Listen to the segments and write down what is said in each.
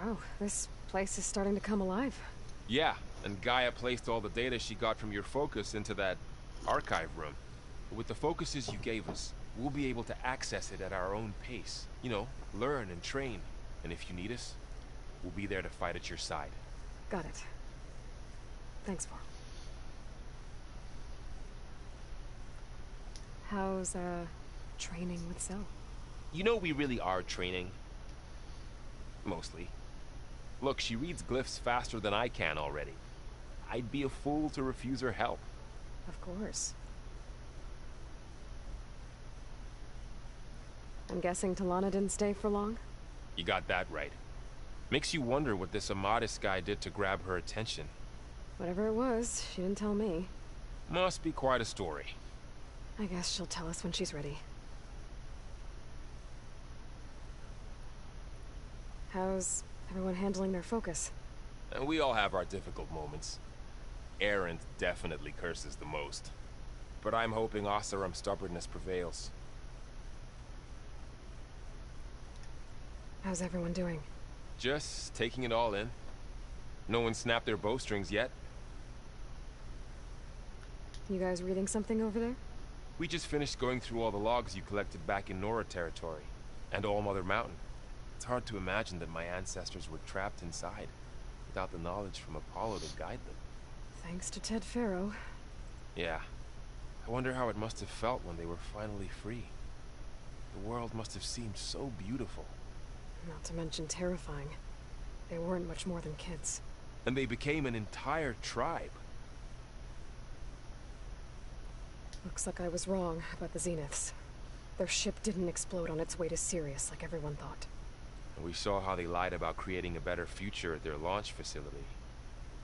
Wow, this place is starting to come alive. Yeah, and Gaia placed all the data she got from your focus into that archive room. With the focuses you gave us, we'll be able to access it at our own pace. You know, learn and train. And if you need us, we'll be there to fight at your side. Got it. Thanks, Varl. How's, training with Zoe? You know we really are training. Mostly. Look, she reads glyphs faster than I can already. I'd be a fool to refuse her help. Of course. I'm guessing Talana didn't stay for long? You got that right. Makes you wonder what this Amadis guy did to grab her attention. Whatever it was, she didn't tell me. Must be quite a story. I guess she'll tell us when she's ready. How's everyone handling their focus? And we all have our difficult moments. Erend definitely curses the most. But I'm hoping Oseram's stubbornness prevails. How's everyone doing? Just taking it all in. No one snapped their bowstrings yet. You guys reading something over there? We just finished going through all the logs you collected back in Nora territory, and All Mother Mountain. It's hard to imagine that my ancestors were trapped inside, without the knowledge from Apollo to guide them. Thanks to Ted Faro. Yeah. I wonder how it must have felt when they were finally free. The world must have seemed so beautiful. Not to mention terrifying. They weren't much more than kids. And they became an entire tribe. Looks like I was wrong about the Zeniths. Their ship didn't explode on its way to Sirius like everyone thought. And we saw how they lied about creating a better future at their launch facility.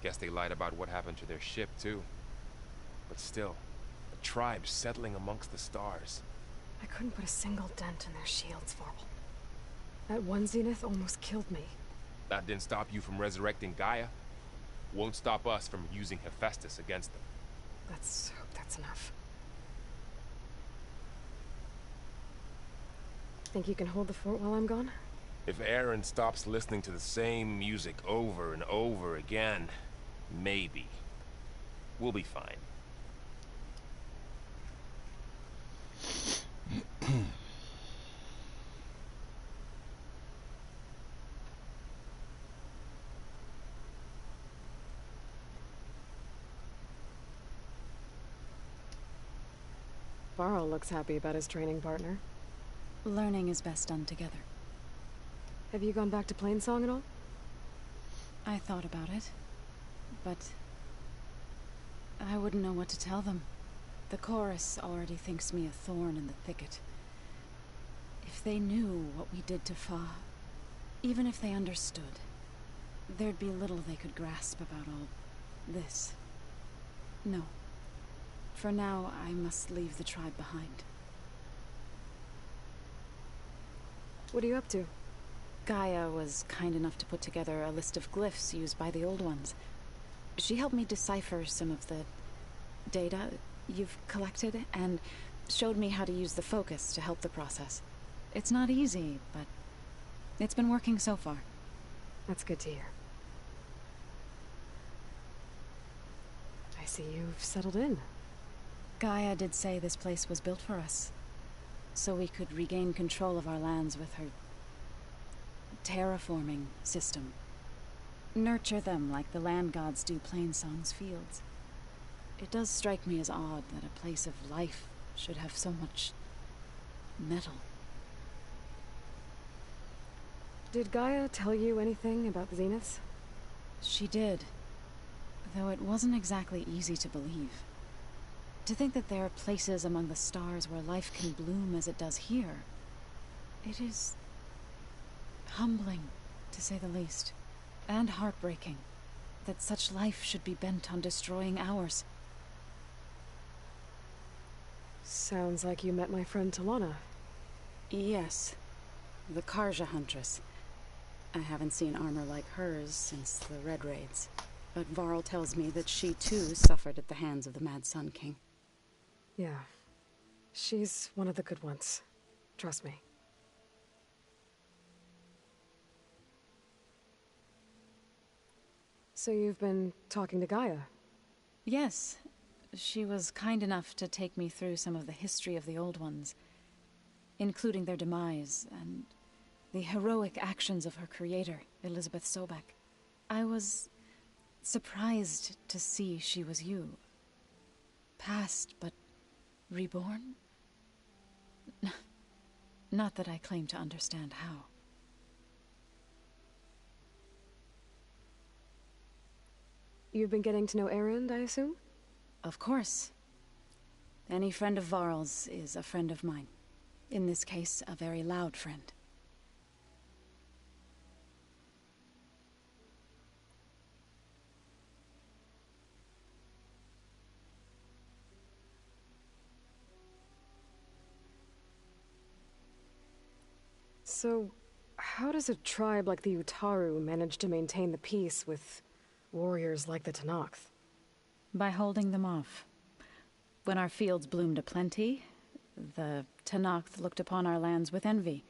Guess they lied about what happened to their ship, too. But still, a tribe settling amongst the stars. I couldn't put a single dent in their shields, Varl. That one Zenith almost killed me. That didn't stop you from resurrecting Gaia. Won't stop us from using Hephaestus against them. Let's hope that's enough. Think you can hold the fort while I'm gone? If Erend stops listening to the same music over and over again, maybe. We'll be fine. Varl looks happy about his training partner. Learning is best done together. Have you gone back to Plainsong at all? I thought about it, but I wouldn't know what to tell them. The chorus already thinks me a thorn in the thicket. If they knew what we did to Fa, even if they understood, there'd be little they could grasp about all this. No. For now, I must leave the tribe behind. What are you up to? Gaia was kind enough to put together a list of glyphs used by the Old Ones. She helped me decipher some of the data you've collected, and showed me how to use the focus to help the process. It's not easy, but it's been working so far. That's good to hear. I see you've settled in. Gaia did say this place was built for us, so we could regain control of our lands with her terraforming system. Nurture them like the land gods do Plainsong's fields. It does strike me as odd that a place of life should have so much metal. Did Gaia tell you anything about the Zeniths? She did, though it wasn't exactly easy to believe. To think that there are places among the stars where life can bloom as it does here. It is humbling, to say the least, and heartbreaking, that such life should be bent on destroying ours. Sounds like you met my friend Talana. Yes, the Karja Huntress. I haven't seen armor like hers since the Red Raids, but Varl tells me that she too suffered at the hands of the Mad Sun King. Yeah. She's one of the good ones. Trust me. So you've been talking to Gaia? Yes. She was kind enough to take me through some of the history of the Old Ones, including their demise and the heroic actions of her creator, Elizabeth Sobek. I was surprised to see she was you. Past, but reborn? Not that I claim to understand how. You've been getting to know Erend, I assume? Of course. Any friend of Varl's is a friend of mine. In this case, a very loud friend. So, how does a tribe like the Utaru manage to maintain the peace with warriors like the Tenakth? By holding them off. When our fields bloomed aplenty, the Tenakth looked upon our lands with envy.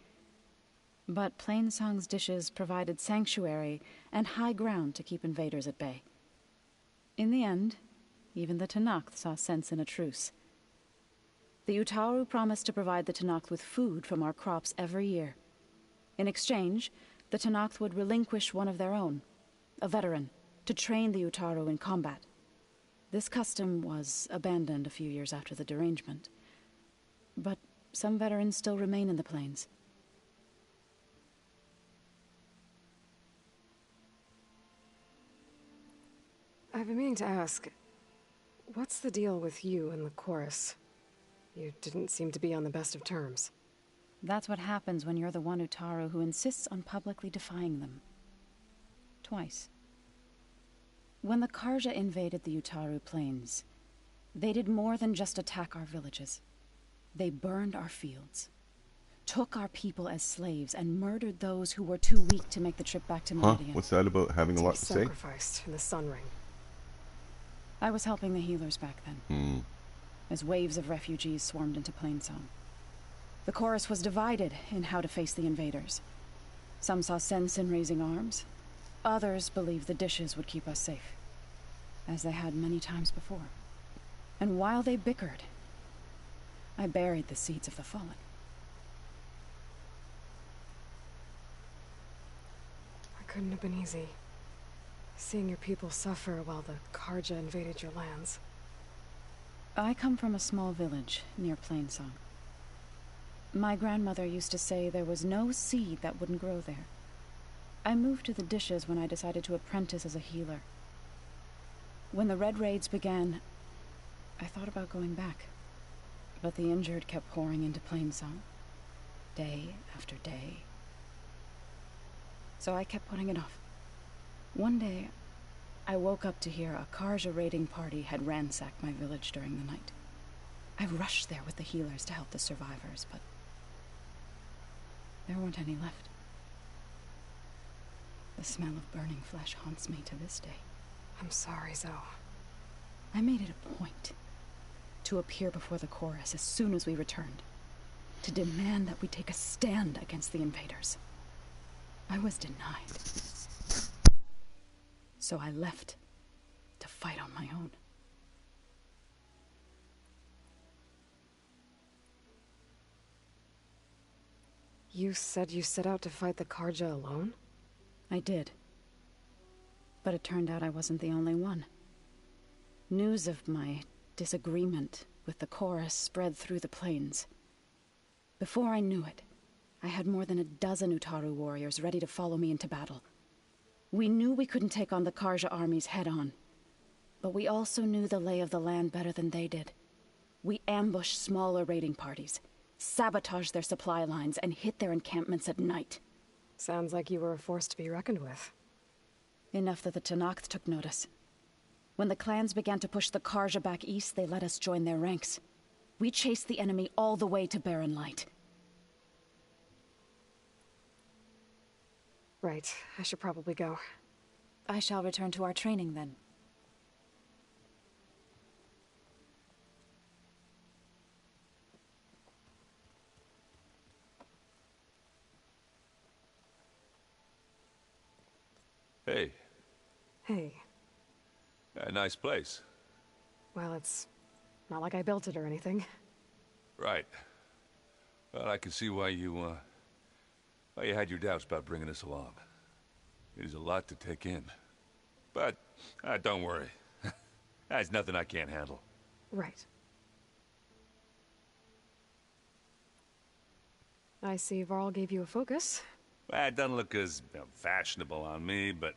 But Plainsong's dishes provided sanctuary and high ground to keep invaders at bay. In the end, even the Tenakth saw sense in a truce. The Utaru promised to provide the Tenakth with food from our crops every year. In exchange, the Tenakth would relinquish one of their own, a veteran, to train the Utaru in combat. This custom was abandoned a few years after the derangement. But some veterans still remain in the plains. I've been meaning to ask, what's the deal with you and the chorus? You didn't seem to be on the best of terms. That's what happens when you're the one Utaru who insists on publicly defying them. Twice. When the Karja invaded the Utaru plains, they did more than just attack our villages. They burned our fields, took our people as slaves, and murdered those who were too weak to make the trip back to Meridian. What's that about having a lot to say? Sacrificed in the Sun Ring. I was helping the healers back then, as waves of refugees swarmed into Plainsong. The chorus was divided in how to face the invaders. Some saw sense in raising arms. Others believed the dishes would keep us safe, as they had many times before. And while they bickered, I buried the seeds of the fallen. It couldn't have been easy. Seeing your people suffer while the Karja invaded your lands. I come from a small village near Plainsong. My grandmother used to say there was no seed that wouldn't grow there. I moved to the dishes when I decided to apprentice as a healer. When the Red Raids began, I thought about going back. But the injured kept pouring into Plainsong, day after day. So I kept putting it off. One day, I woke up to hear a Karja raiding party had ransacked my village during the night. I rushed there with the healers to help the survivors, but there weren't any left. The smell of burning flesh haunts me to this day. I'm sorry, Zoe. I made it a point to appear before the chorus as soon as we returned, to demand that we take a stand against the invaders. I was denied. So I left to fight on my own. You said you set out to fight the Karja alone? I did. But it turned out I wasn't the only one. News of my disagreement with the chorus spread through the plains. Before I knew it, I had more than a dozen Utaru warriors ready to follow me into battle. We knew we couldn't take on the Karja armies head-on, but we also knew the lay of the land better than they did. We ambushed smaller raiding parties, sabotaged their supply lines, and hit their encampments at night. Sounds like you were a force to be reckoned with. Enough that the Tenakth took notice. When the clans began to push the Karja back east, they let us join their ranks. We chased the enemy all the way to Barren Light. Right, I should probably go. I shall return to our training then. Hey. Hey. nice place. Well, it's not like I built it or anything. Right. Well, I can see why you had your doubts about bringing us along. It is a lot to take in. But, don't worry. That's nothing I can't handle. Right. I see Varl gave you a focus. Well, it doesn't look as fashionable on me, but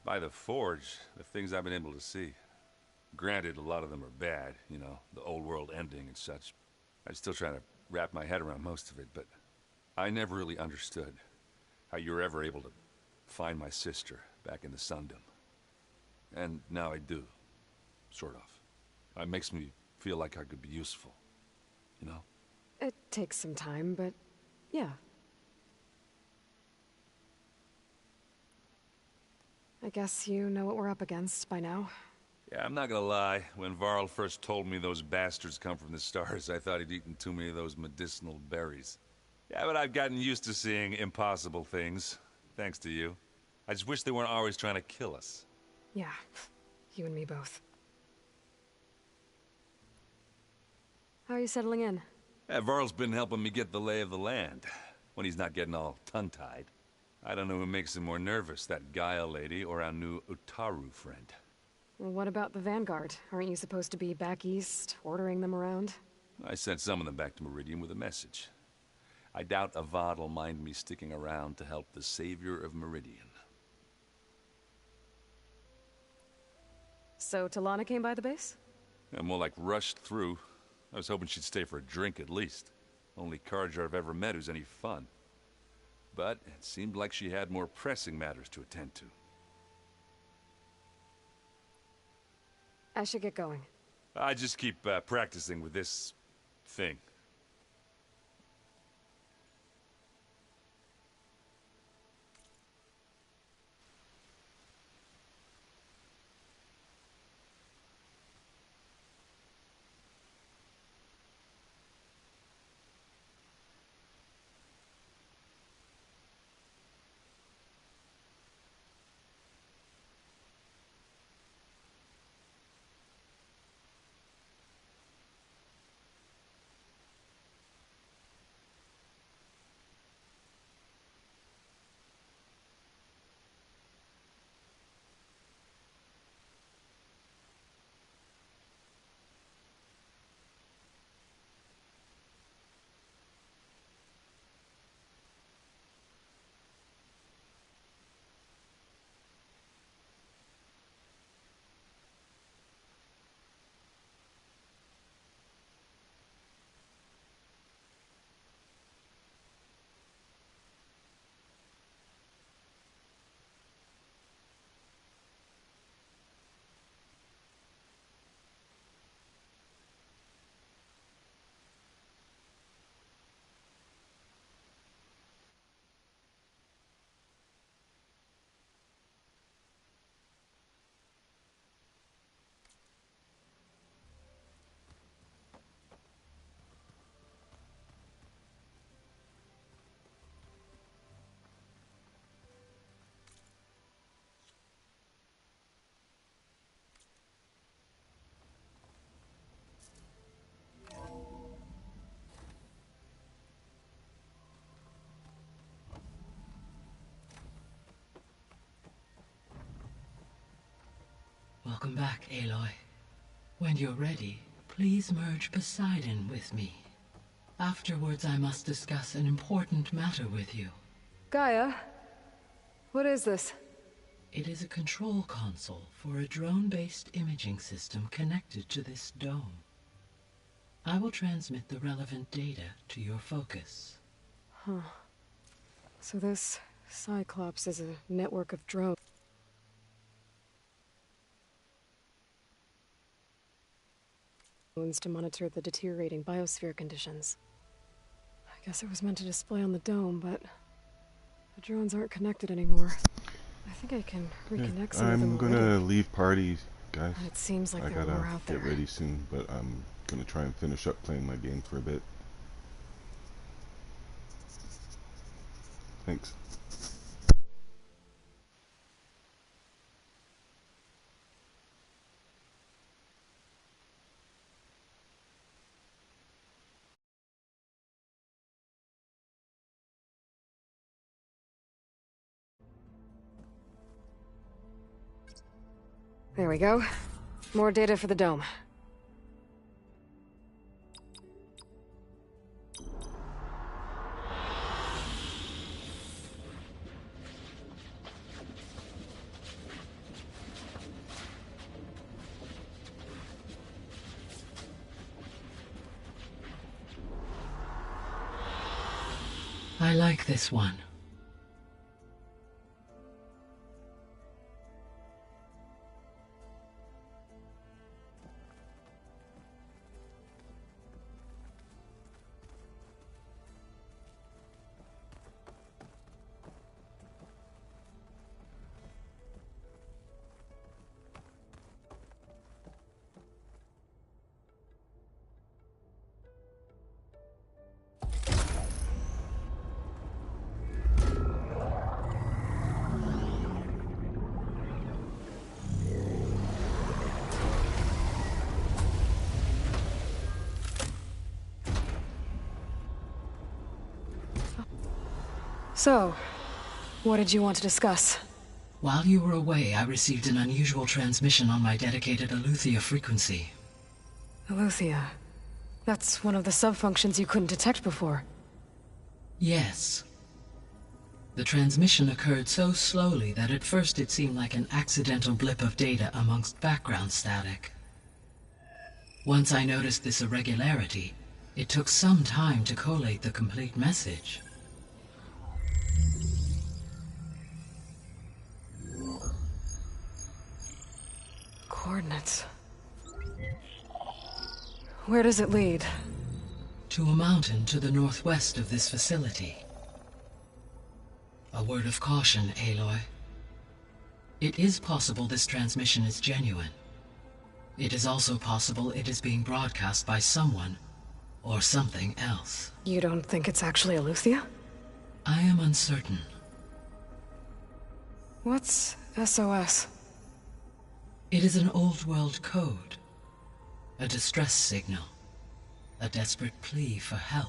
by the Forge, the things I've been able to see. Granted, a lot of them are bad, you know, the old world ending and such. I'm still trying to wrap my head around most of it, but I never really understood how you were ever able to find my sister back in the Sundom. And now I do. Sort of. It makes me feel like I could be useful. You know? It takes some time, but yeah. I guess you know what we're up against by now. Yeah, I'm not gonna lie. When Varl first told me those bastards come from the stars, I thought he'd eaten too many of those medicinal berries. Yeah, but I've gotten used to seeing impossible things, thanks to you. I just wish they weren't always trying to kill us. Yeah, you and me both. How are you settling in? Yeah, Varl's been helping me get the lay of the land, when he's not getting all tongue-tied. I don't know who makes him more nervous, that Gaia lady or our new Utaru friend. Well, what about the Vanguard? Aren't you supposed to be back east, ordering them around? I sent some of them back to Meridian with a message. I doubt Avad'll mind me sticking around to help the savior of Meridian. So Talana came by the base? Yeah, more like rushed through. I was hoping she'd stay for a drink at least. Only Carja I've ever met who's any fun. But it seemed like she had more pressing matters to attend to. I should get going. I just keep practicing with this thing. Welcome back, Aloy. When you're ready, please merge Poseidon with me. Afterwards, I must discuss an important matter with you. Gaia? What is this? It is a control console for a drone-based imaging system connected to this dome. I will transmit the relevant data to your focus. Huh. So this Cyclops is a network of drones to monitor the deteriorating biosphere conditions. I guess it was meant to display on the dome, but the drones aren't connected anymore. I think I can reconnect some of them. I'm gonna leave party, guys. It seems like I there were gotta more out there. get ready soon, but I'm gonna try and finish up playing my game for a bit. Thanks. There we go. More data for the dome. I like this one. So, what did you want to discuss? While you were away, I received an unusual transmission on my dedicated Aletheia frequency. Aletheia. That's one of the sub-functions you couldn't detect before. Yes. The transmission occurred so slowly that at first it seemed like an accidental blip of data amongst background static. Once I noticed this irregularity, it took some time to collate the complete message. Coordinates. Where does it lead? To a mountain to the northwest of this facility. A word of caution, Aloy. It is possible this transmission is genuine. It is also possible it is being broadcast by someone or something else. You don't think it's actually Aletheia? I am uncertain. What's SOS? It is an old-world code. A distress signal. A desperate plea for help.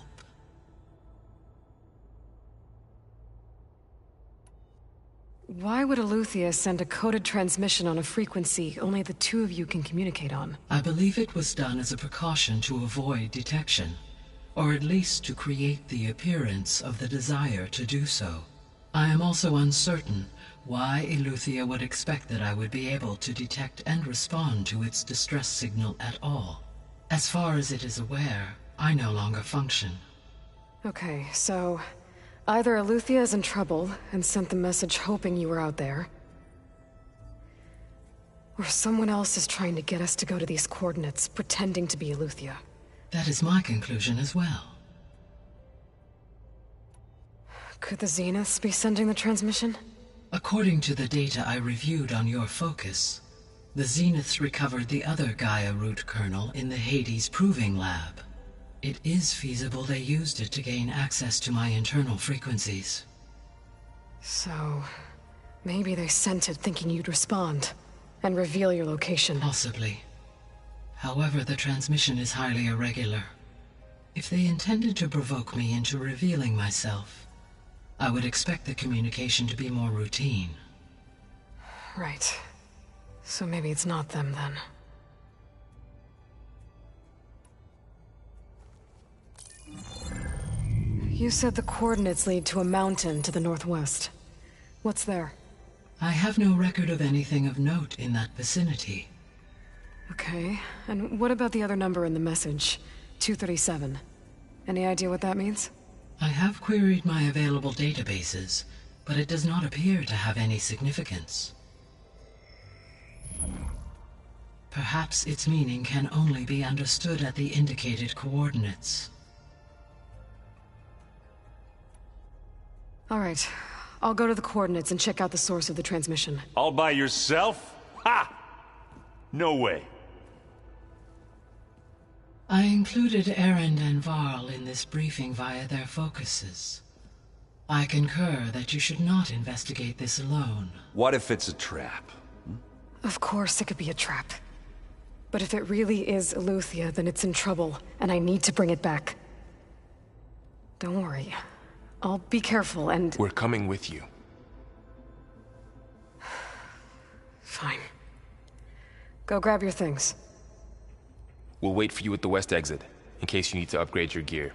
Why would Aletheia send a coded transmission on a frequency only the two of you can communicate on? I believe it was done as a precaution to avoid detection, or at least to create the appearance of the desire to do so. I am also uncertain why Aletheia would expect that I would be able to detect and respond to its distress signal at all. As far as it is aware, I no longer function. Okay, so either Aletheia is in trouble and sent the message hoping you were out there, or someone else is trying to get us to go to these coordinates, pretending to be Aletheia. That is my conclusion as well. Could the Zeniths be sending the transmission? According to the data I reviewed on your focus, the Zeniths recovered the other Gaia root kernel in the Hades Proving Lab. It is feasible they used it to gain access to my internal frequencies. So, maybe they sent it thinking you'd respond, and reveal your location. Possibly. However, the transmission is highly irregular. If they intended to provoke me into revealing myself, I would expect the communication to be more routine. Right. So maybe it's not them, then. You said the coordinates lead to a mountain to the northwest. What's there? I have no record of anything of note in that vicinity. Okay, and what about the other number in the message? 237. Any idea what that means? I have queried my available databases, but it does not appear to have any significance. Perhaps its meaning can only be understood at the indicated coordinates. All right, I'll go to the coordinates and check out the source of the transmission. All by yourself? Ha! No way. I included Erend and Varl in this briefing via their focuses. I concur that you should not investigate this alone. What if it's a trap? Of course it could be a trap. But if it really is Aletheia, then it's in trouble, and I need to bring it back. Don't worry. I'll be careful and... We're coming with you. Fine. Go grab your things. We'll wait for you at the west exit, in case you need to upgrade your gear.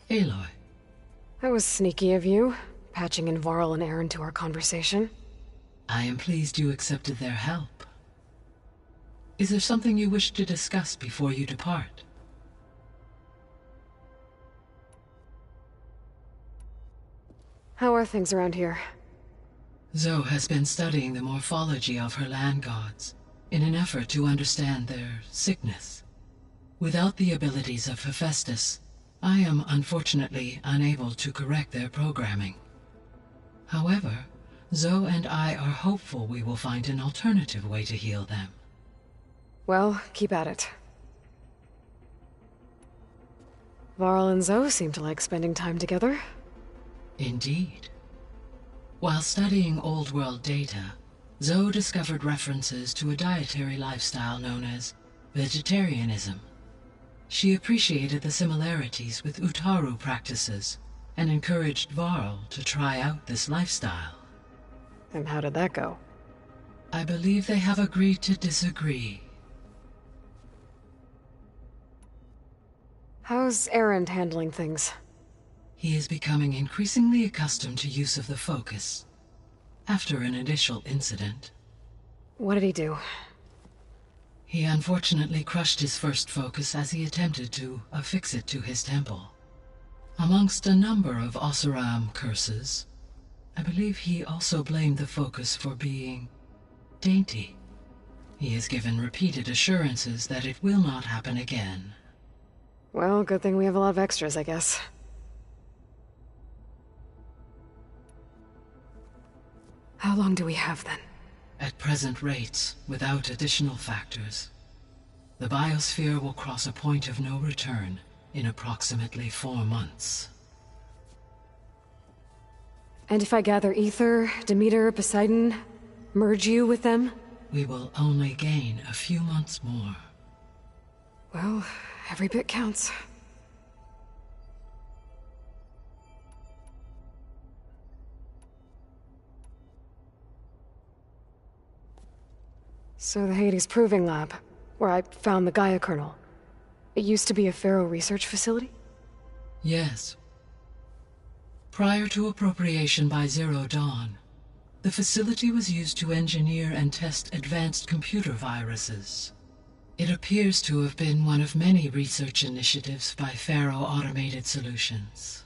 Aloy. That was sneaky of you, patching in Varl and Aaron to our conversation. I am pleased you accepted their help. Is there something you wish to discuss before you depart? How are things around here? Zoe has been studying the morphology of her land gods in an effort to understand their sickness. Without the abilities of Hephaestus, I am unfortunately unable to correct their programming. However, Zoe and I are hopeful we will find an alternative way to heal them. Well, keep at it. Varl and Zoe seem to like spending time together. Indeed. While studying Old World data, Zoe discovered references to a dietary lifestyle known as vegetarianism. She appreciated the similarities with Utaru practices and encouraged Varl to try out this lifestyle. And how did that go? I believe they have agreed to disagree. How's Aaron handling things? He is becoming increasingly accustomed to use of the focus, after an initial incident. What did he do? He unfortunately crushed his first focus as he attempted to affix it to his temple. Amongst a number of Oseram curses, I believe he also blamed the focus for being dainty. He has given repeated assurances that it will not happen again. Well, good thing we have a lot of extras, I guess. How long do we have, then? At present rates, without additional factors, the biosphere will cross a point of no return in approximately 4 months. And if I gather Ether, Demeter, Poseidon, merge you with them? We will only gain a few months more. Well, every bit counts. So the Hades Proving Lab, where I found the Gaia kernel. It used to be a Pharaoh research facility? Yes. Prior to appropriation by Zero Dawn, the facility was used to engineer and test advanced computer viruses. It appears to have been one of many research initiatives by Pharaoh Automated Solutions.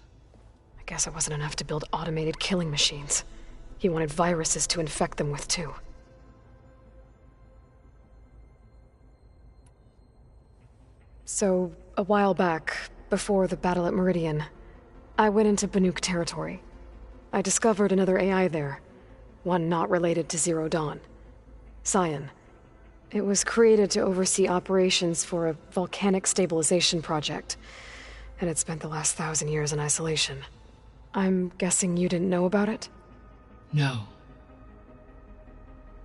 I guess it wasn't enough to build automated killing machines. He wanted viruses to infect them with, too. So, a while back, before the battle at Meridian, I went into Banuk territory. I discovered another AI there, one not related to Zero Dawn. Cyan. It was created to oversee operations for a volcanic stabilization project, and it spent the last 1,000 years in isolation. I'm guessing you didn't know about it? No.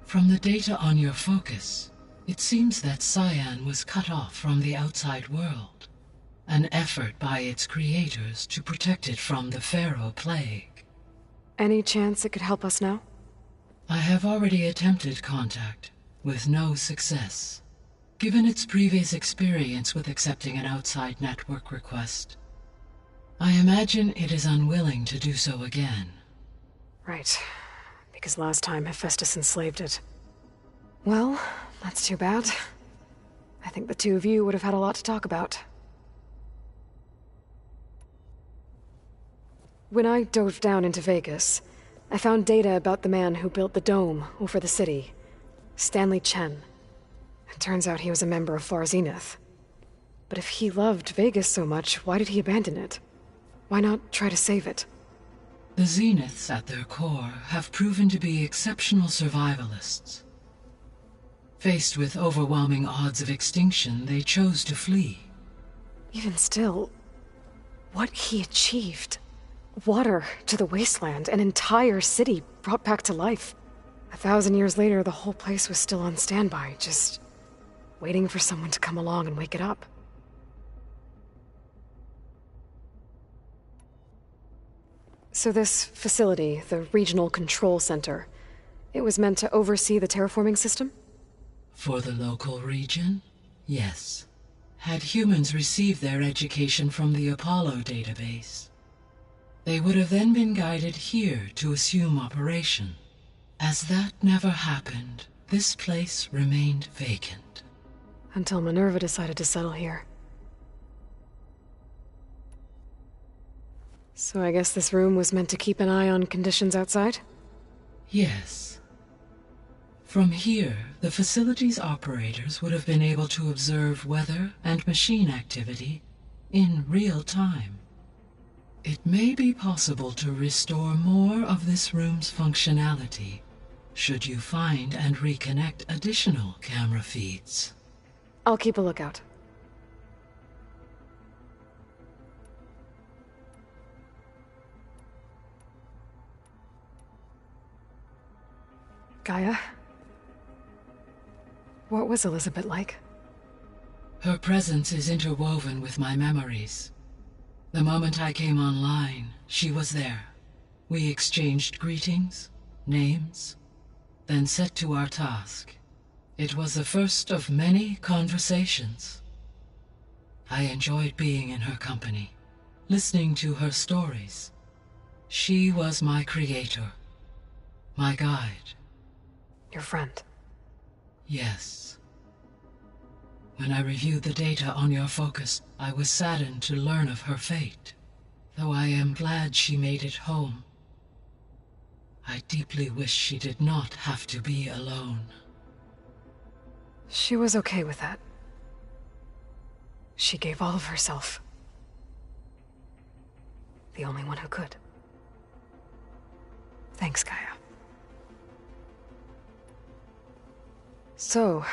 From the data on your focus, it seems that Cyan was cut off from the outside world, an effort by its creators to protect it from the Pharaoh Plague. Any chance it could help us now? I have already attempted contact, with no success. Given its previous experience with accepting an outside network request, I imagine it is unwilling to do so again. Right. Because last time Hephaestus enslaved it. Well, that's too bad. I think the two of you would have had a lot to talk about. When I dove down into Vegas, I found data about the man who built the dome over the city, Stanley Chen. It turns out he was a member of Far Zenith. But if he loved Vegas so much, why did he abandon it? Why not try to save it? The Zeniths at their core have proven to be exceptional survivalists. Faced with overwhelming odds of extinction, they chose to flee. Even still, what he achieved. Water to the wasteland, an entire city brought back to life. 1,000 years later, the whole place was still on standby, just waiting for someone to come along and wake it up. So this facility, the Regional Control Center, it was meant to oversee the terraforming system? For the local region, yes. Had humans received their education from the Apollo database, they would have then been guided here to assume operation. As that never happened, this place remained vacant. Until Minerva decided to settle here. So I guess this room was meant to keep an eye on conditions outside? Yes. From here, the facility's operators would have been able to observe weather and machine activity in real time. It may be possible to restore more of this room's functionality, should you find and reconnect additional camera feeds. I'll keep a lookout. Gaia? What was Elizabeth like? Her presence is interwoven with my memories. The moment I came online, she was there. We exchanged greetings, names, then set to our task. It was the first of many conversations. I enjoyed being in her company, listening to her stories. She was my creator, my guide. Your friend. Yes. When I reviewed the data on your focus, I was saddened to learn of her fate. Though I am glad she made it home. I deeply wish she did not have to be alone. She was okay with that. She gave all of herself. The only one who could. Thanks, Gaia. So,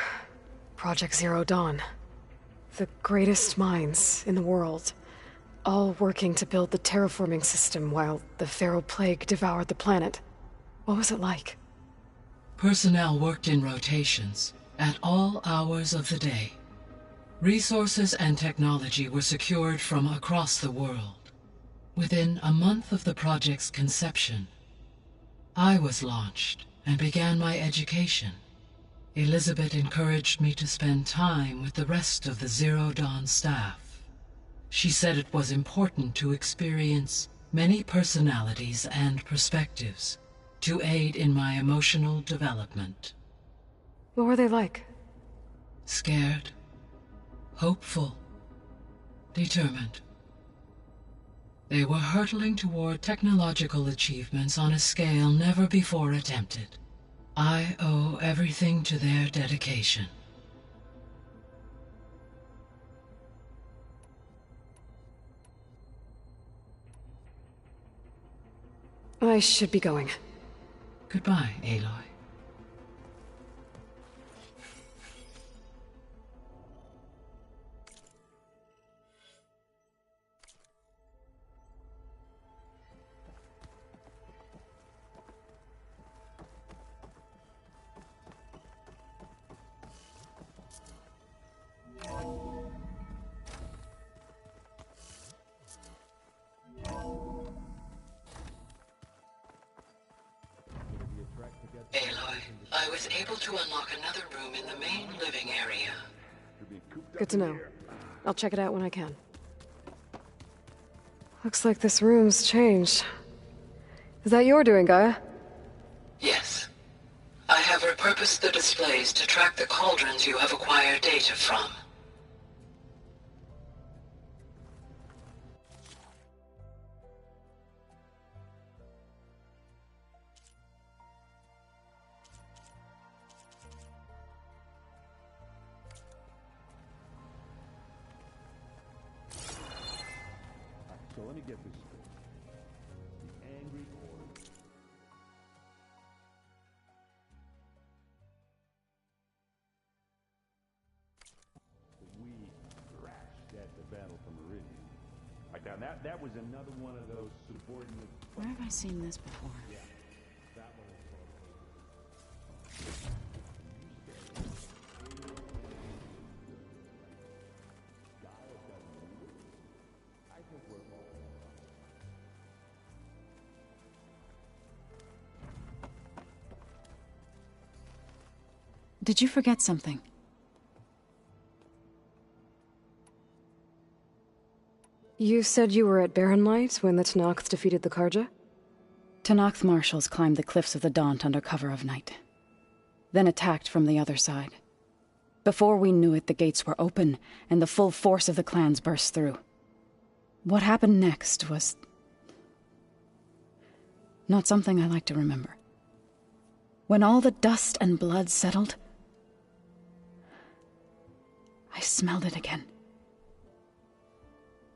Project Zero Dawn. The greatest minds in the world, all working to build the terraforming system while the Pharaoh Plague devoured the planet. What was it like? Personnel worked in rotations, at all hours of the day. Resources and technology were secured from across the world. Within a month of the project's conception, I was launched and began my education. Elizabeth encouraged me to spend time with the rest of the Zero Dawn staff. She said it was important to experience many personalities and perspectives to aid in my emotional development. What were they like? Scared, hopeful, determined. They were hurtling toward technological achievements on a scale never before attempted. I owe everything to their dedication. I should be going. Goodbye, Aloy. Aloy, I was able to unlock another room in the main living area. Good to know. I'll check it out when I can. Looks like this room's changed. Is that your doing, Gaia? Yes. I have repurposed the displays to track the cauldrons you have acquired data from. So let me get this straight. The angry horde. We crashed at the battle for Meridian. Right now, that was another one of those subordinate. Where have I seen this before? Yeah, that one is called. I think we're all. Did you forget something? You said you were at Barren Light when the Tenakth defeated the Karja? Tenakth marshals climbed the cliffs of the Daunt under cover of night, then attacked from the other side. Before we knew it, the gates were open, and the full force of the clans burst through. What happened next was not something I like to remember. When all the dust and blood settled, I smelled it again.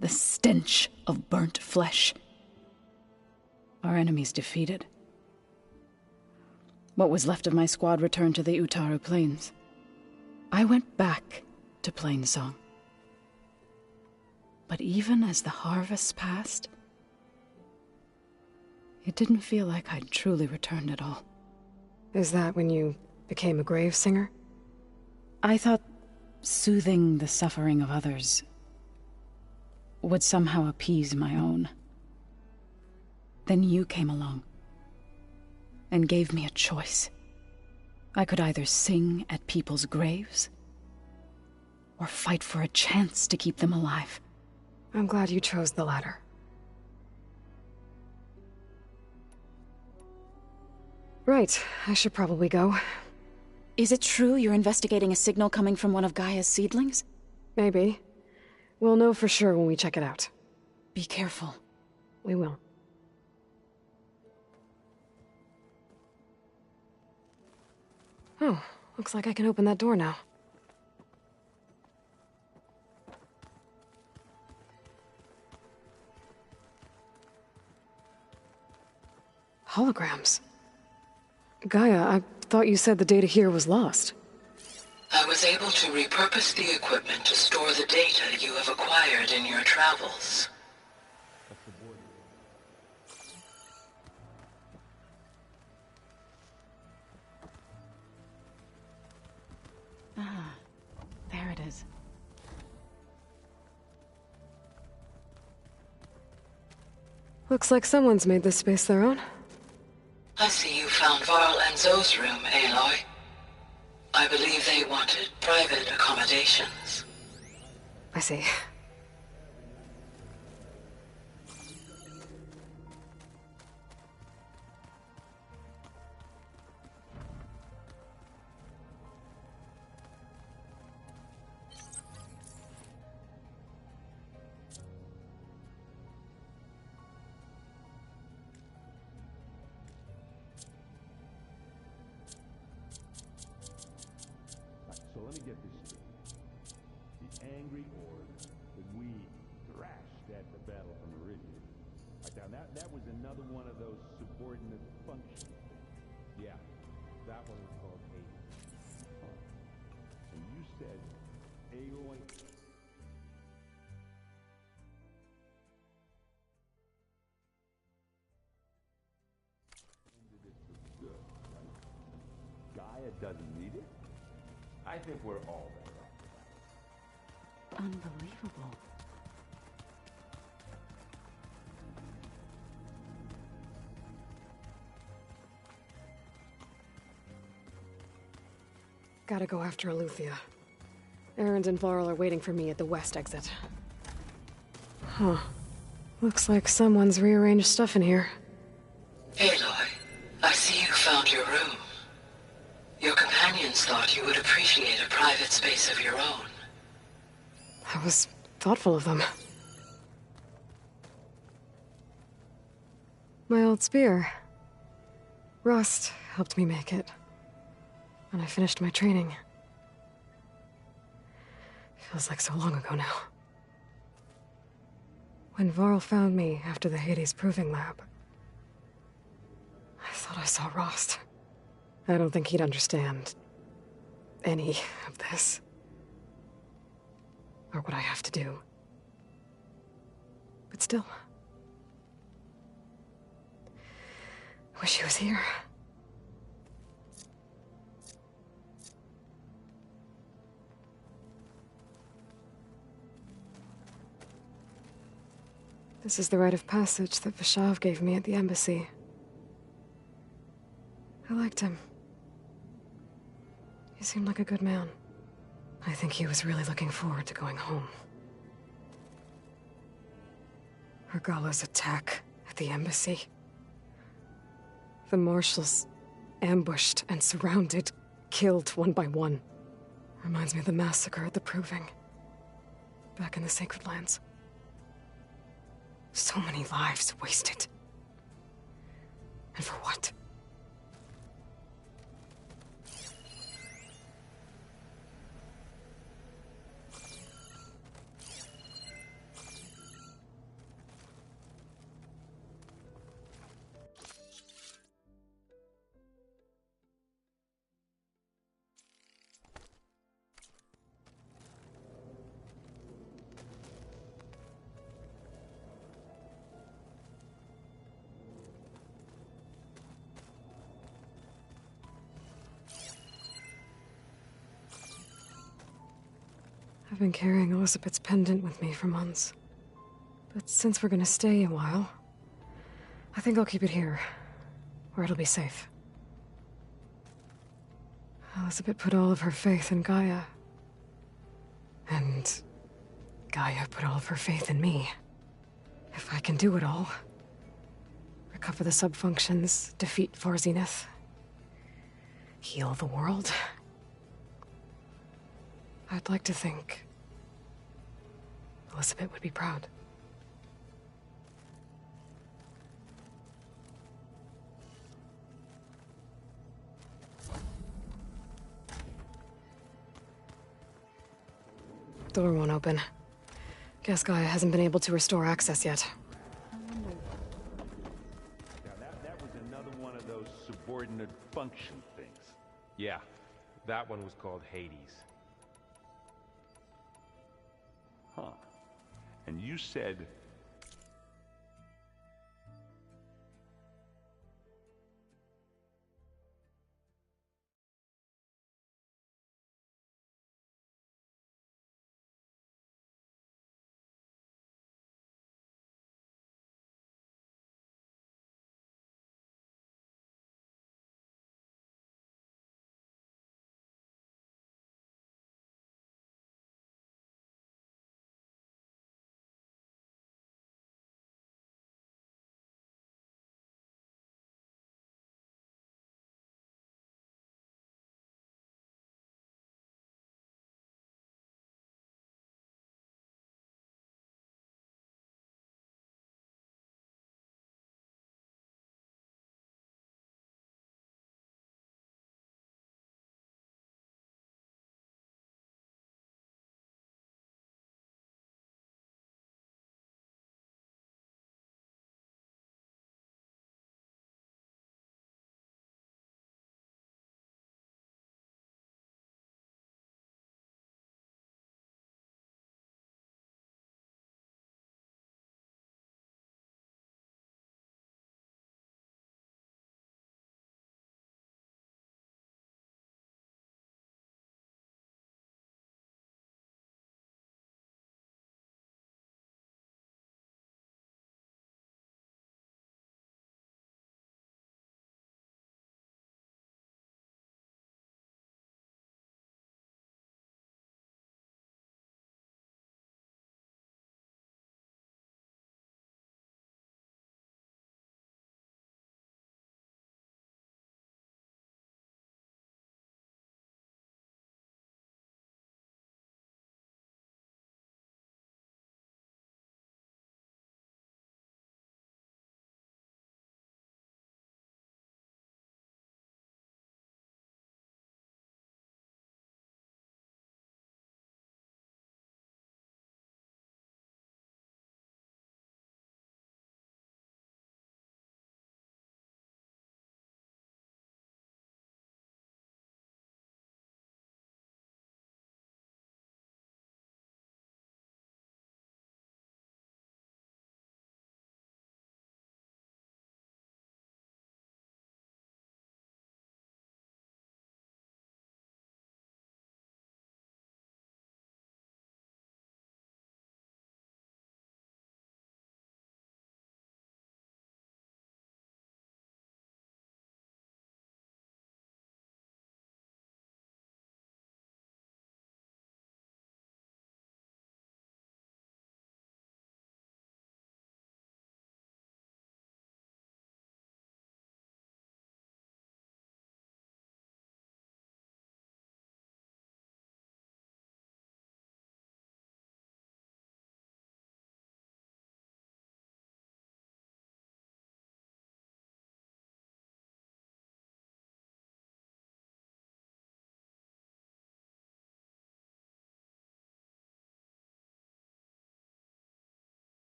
The stench of burnt flesh. Our enemies defeated. What was left of my squad returned to the Utaru Plains. I went back to Plainsong. But even as the harvest passed, it didn't feel like I'd truly returned at all. Is that when you became a grave singer? I thought soothing the suffering of others would somehow appease my own. Then you came along and gave me a choice. I could either sing at people's graves or fight for a chance to keep them alive. I'm glad you chose the latter. Right, I should probably go. Is it true you're investigating a signal coming from one of Gaia's seedlings? Maybe. We'll know for sure when we check it out. Be careful. We will. Oh, looks like I can open that door now. Holograms. Gaia, I thought you said the data here was lost. I was able to repurpose the equipment to store the data you have acquired in your travels. Ah, there it is. Looks like someone's made this space their own. I see you found Varl and Zoe's room, Aloy. I believe they wanted private accommodations. I see. So let me get this straight. The angry horde that we thrashed at the battle for Meridian. Right now, that was another one of those subordinate functions. Yeah, that one was called Aloy. And you said Aloy. Gaia doesn't need it. I think we're all better off. Unbelievable. Gotta go after Aletheia. Erend and Varl are waiting for me at the west exit. Huh. Looks like someone's rearranged stuff in here. Aloy, I see you found your room. Your companions thought you would appreciate a private space of your own. That was thoughtful of them. My old spear. Rust helped me make it. When I finished my training. Feels like so long ago now. When Varl found me after the Hades Proving Lab, I thought I saw Rost. I don't think he'd understand any of this. Or what I have to do. But still. Wish he was here. This is the rite of passage that Vishav gave me at the embassy. I liked him. He seemed like a good man. I think he was really looking forward to going home. Regala's attack at the embassy. The marshals ambushed and surrounded, killed one by one. Reminds me of the massacre at the Proving. Back in the Sacred Lands. So many lives wasted. And for what? I've been carrying Elizabeth's pendant with me for months. But since we're gonna stay a while, I think I'll keep it here, where it'll be safe. Elizabeth put all of her faith in Gaia. And Gaia put all of her faith in me. If I can do it all, recover the subfunctions, defeat Varzineth, heal the world, I'd like to think Elizabeth would be proud. Door won't open. Guess Gaia hasn't been able to restore access yet. Now that was another one of those subordinate function things. Yeah, that one was called Hades. Huh. And you said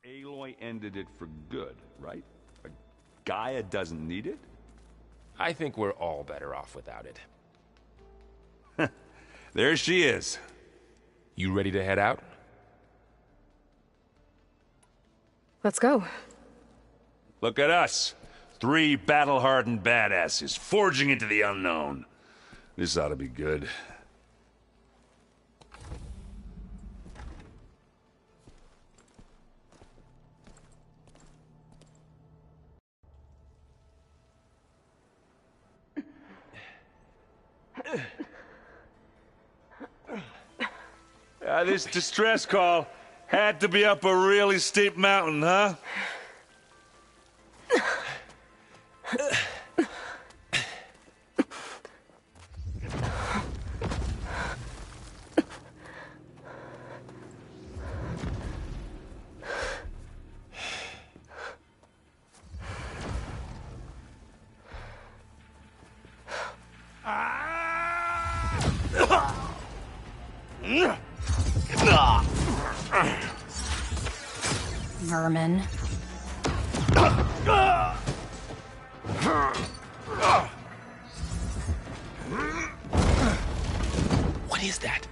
Aloy ended it for good, right? Gaia doesn't need it? I think we're all better off without it. There she is. You ready to head out? Let's go. Look at us. 3 battle-hardened badasses forging into the unknown. This ought to be good. This distress call had to be up a really steep mountain, huh? Vermin. What is that?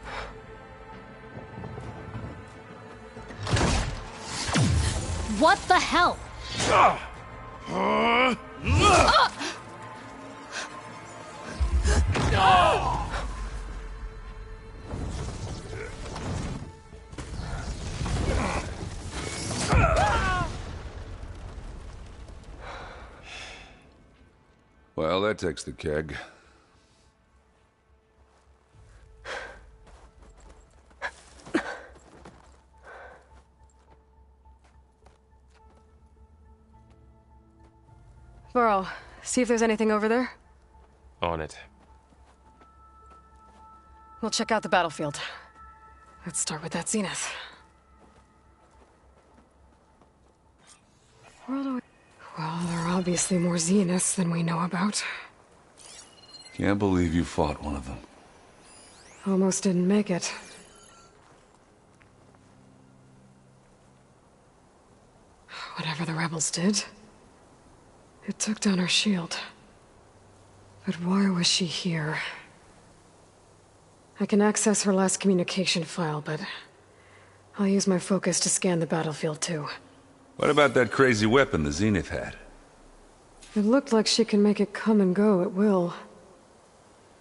What the hell? Well, that takes the keg. Varl, see if there's anything over there. On it. We'll check out the battlefield. Let's start with that zenith. Well, there are obviously more zeniths than we know about. Can't believe you fought one of them. Almost didn't make it. Whatever the rebels did, it took down our shield. But why was she here? I can access her last communication file, but I'll use my focus to scan the battlefield too. What about that crazy weapon the Zenith had? It looked like she can make it come and go at will.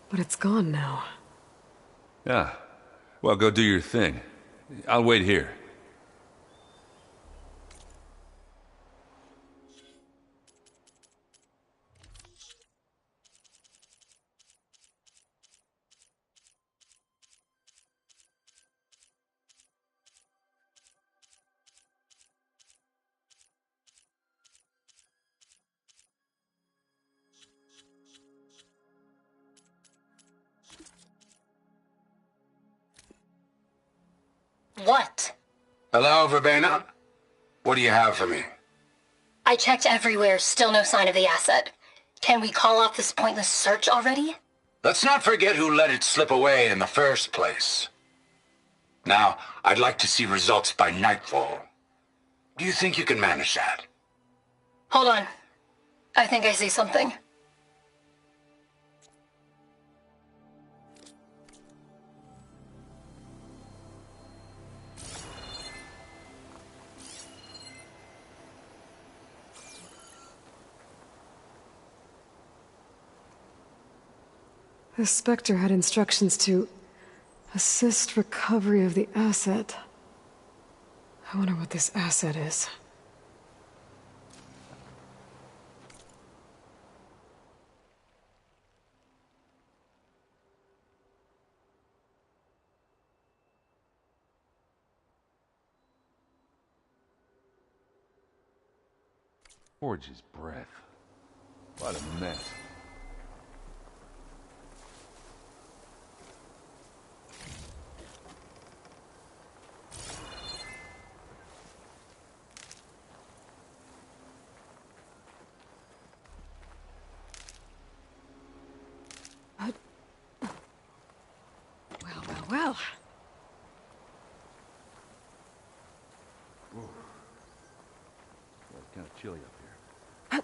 But it's gone now. Yeah. Well, go do your thing. I'll wait here. What? Hello, Verbena? What do you have for me? I checked everywhere, still no sign of the asset. Can we call off this pointless search already? Let's not forget who let it slip away in the first place. Now, I'd like to see results by nightfall. Do you think you can manage that? Hold on. I think I see something. The Spectre had instructions to assist recovery of the asset. I wonder what this asset is. Forge's breath. What a mess. Well. chilly up here.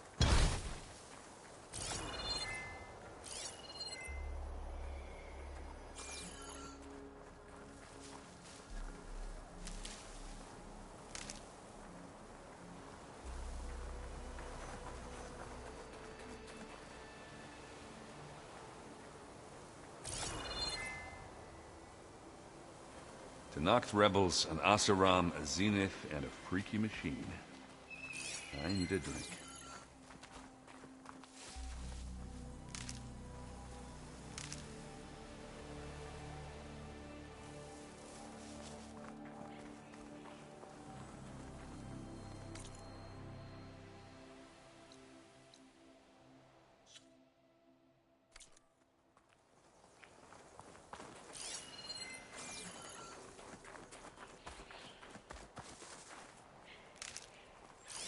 To knock rebels, an Asaram, a Zenith, and a freaky machine. I need a drink.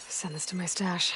Send this to my stash.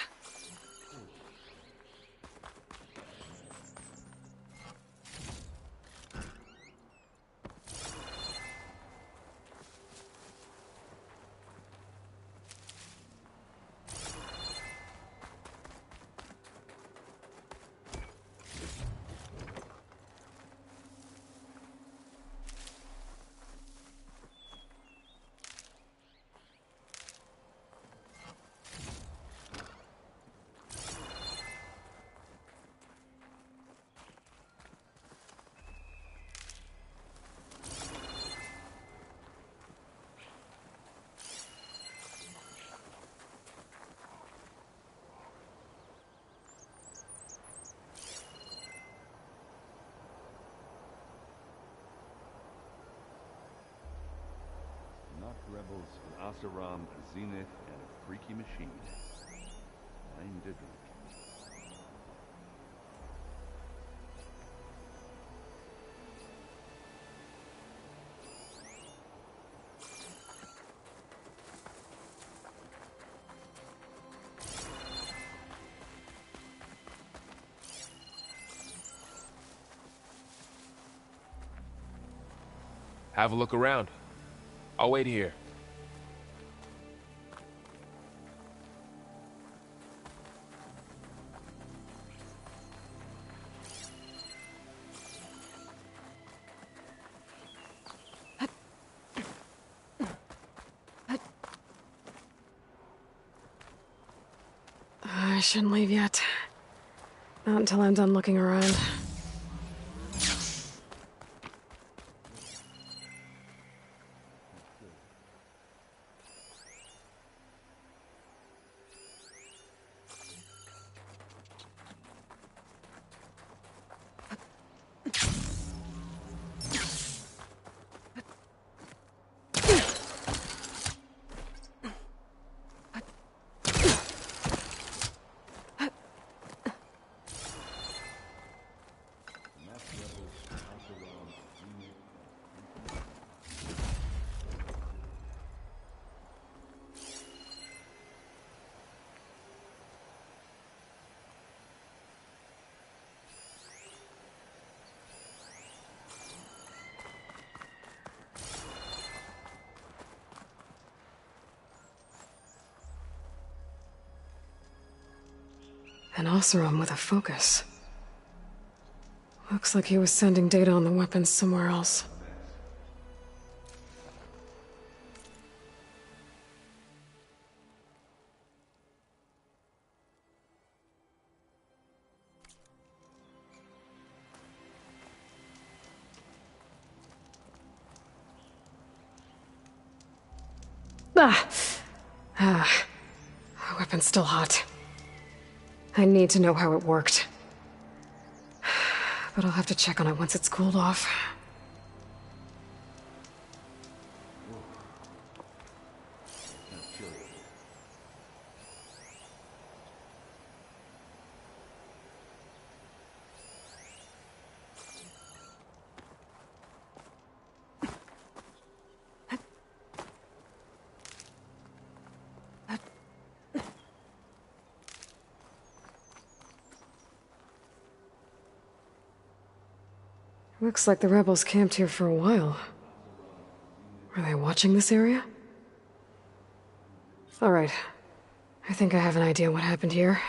Rebels, an Asaram, a Zenith, and a freaky machine. I need a drink. Have a look around. I'll wait here. I shouldn't leave yet. Not until I'm done looking around. An Oseram with a focus. Looks like he was sending data on the weapons somewhere else. The weapon's still hot. I need to know how it worked. But I'll have to check on it once it's cooled off. Looks like the rebels camped here for a while. Are they watching this area? All right. I think I have an idea what happened here.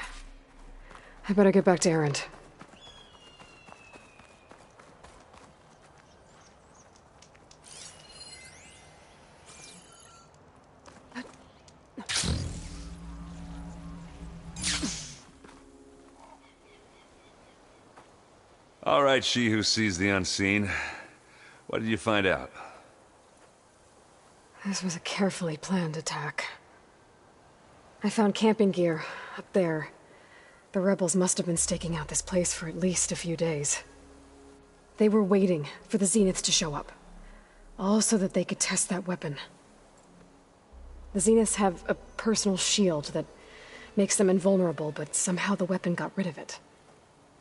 I better get back to Erend. All right, she who sees the unseen. What did you find out? This was a carefully planned attack. I found camping gear up there. The rebels must have been staking out this place for at least a few days. They were waiting for the Zeniths to show up, all so that they could test that weapon. The Zeniths have a personal shield that makes them invulnerable, but somehow the weapon got rid of it.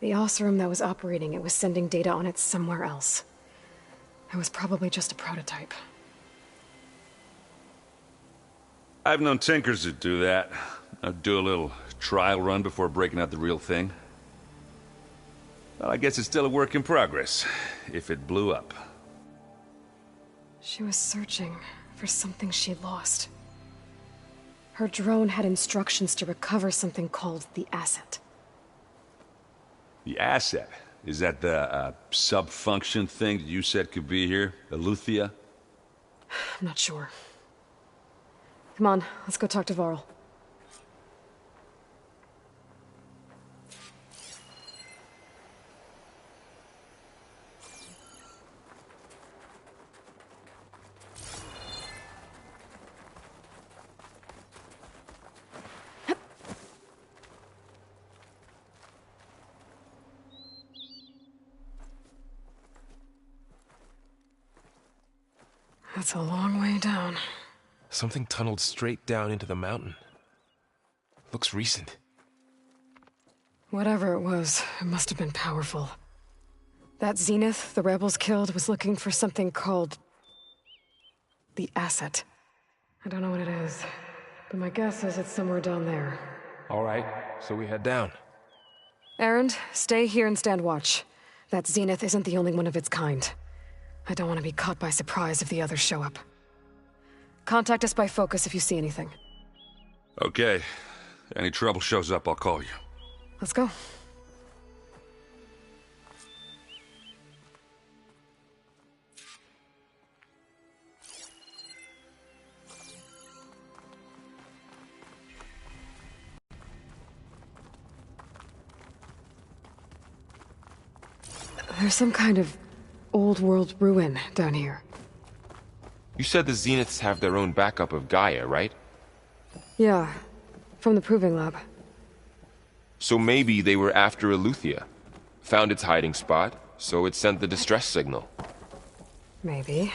The Oseram that was operating it was sending data on it somewhere else. It was probably just a prototype. I've known tinkers who do that. I'd do a little trial run before breaking out the real thing. Well, I guess it's still a work in progress, if it blew up. She was searching for something she lost. Her drone had instructions to recover something called the asset. The asset? Is that the, sub-function thing that you said could be here? Eleuthia? I'm not sure. Come on, let's go talk to Varl. That's a long way down. Something tunneled straight down into the mountain. Looks recent. Whatever it was, it must have been powerful. That Zenith the rebels killed was looking for something called the asset. I don't know what it is, but my guess is it's somewhere down there. All right, so we head down. Erend, stay here and stand watch. That Zenith isn't the only one of its kind. I don't want to be caught by surprise if the others show up. Contact us by focus if you see anything. Okay. Any trouble shows up, I'll call you. Let's go. There's some kind of old-world ruin down here. You said the Zeniths have their own backup of Gaia, right? Yeah, from the Proving Lab. So maybe they were after Eleuthia. Found its hiding spot, so it sent the distress signal. Maybe.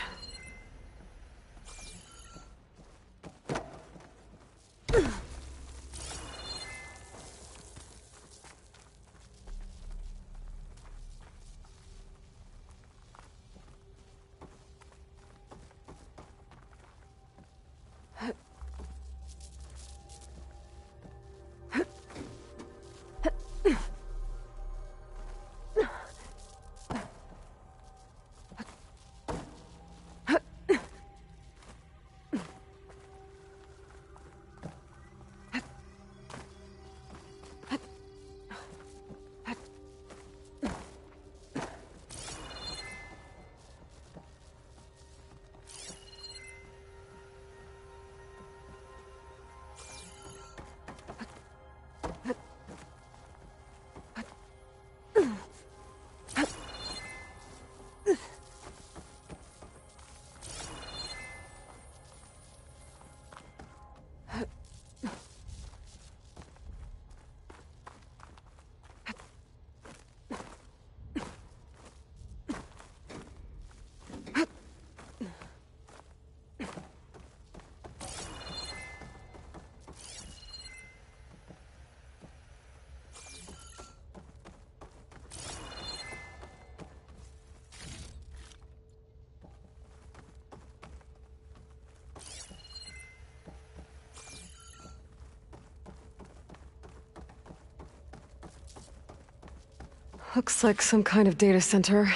Looks like some kind of data center.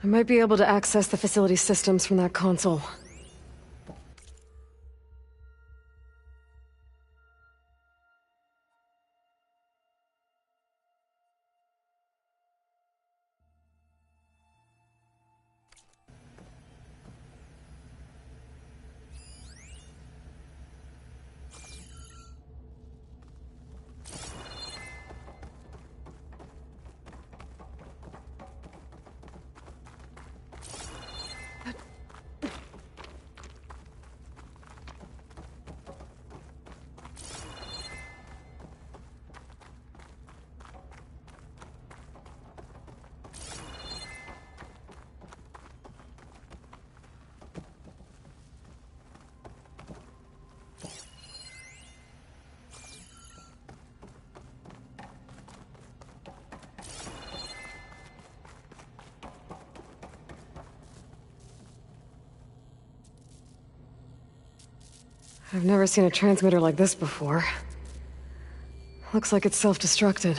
I might be able to access the facility systems from that console. I've never seen a transmitter like this before. Looks like it's self-destructed.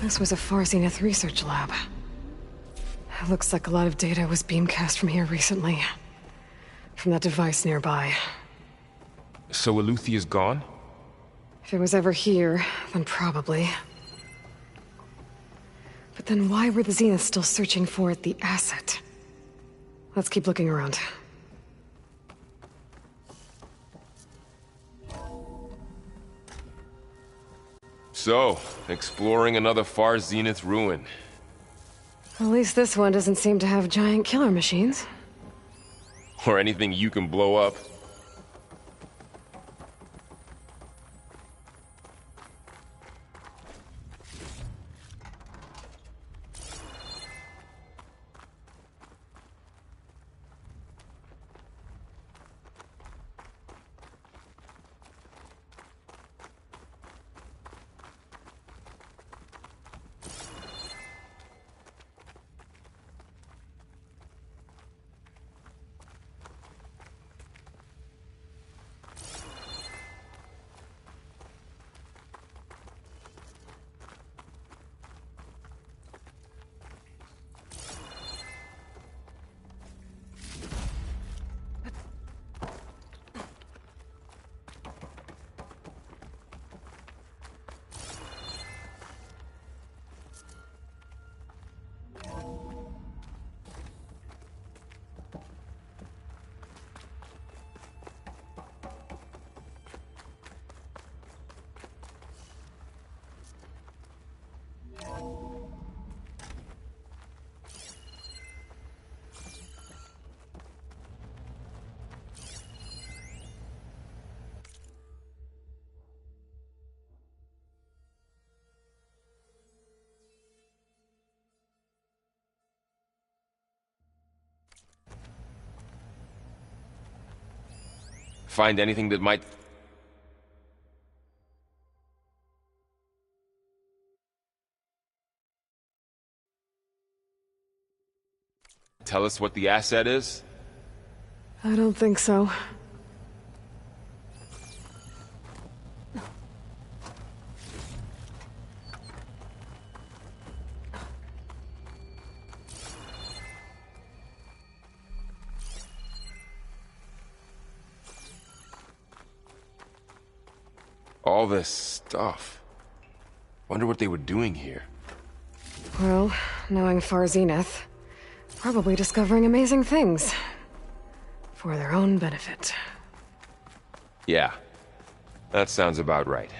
This was a Far Zenith research lab. It looks like a lot of data was beamcast from here recently. From that device nearby. So Eluthia's gone? If it was ever here, then probably. But then why were the Zeniths still searching for the asset? Let's keep looking around. So, exploring another Far Zenith ruin. At least this one doesn't seem to have giant killer machines. Or anything you can blow up. Find anything that might... tell us what the asset is? I don't think so. All this stuff. Wonder what they were doing here. Well, knowing Far Zenith, probably discovering amazing things. For their own benefit. Yeah, that sounds about right.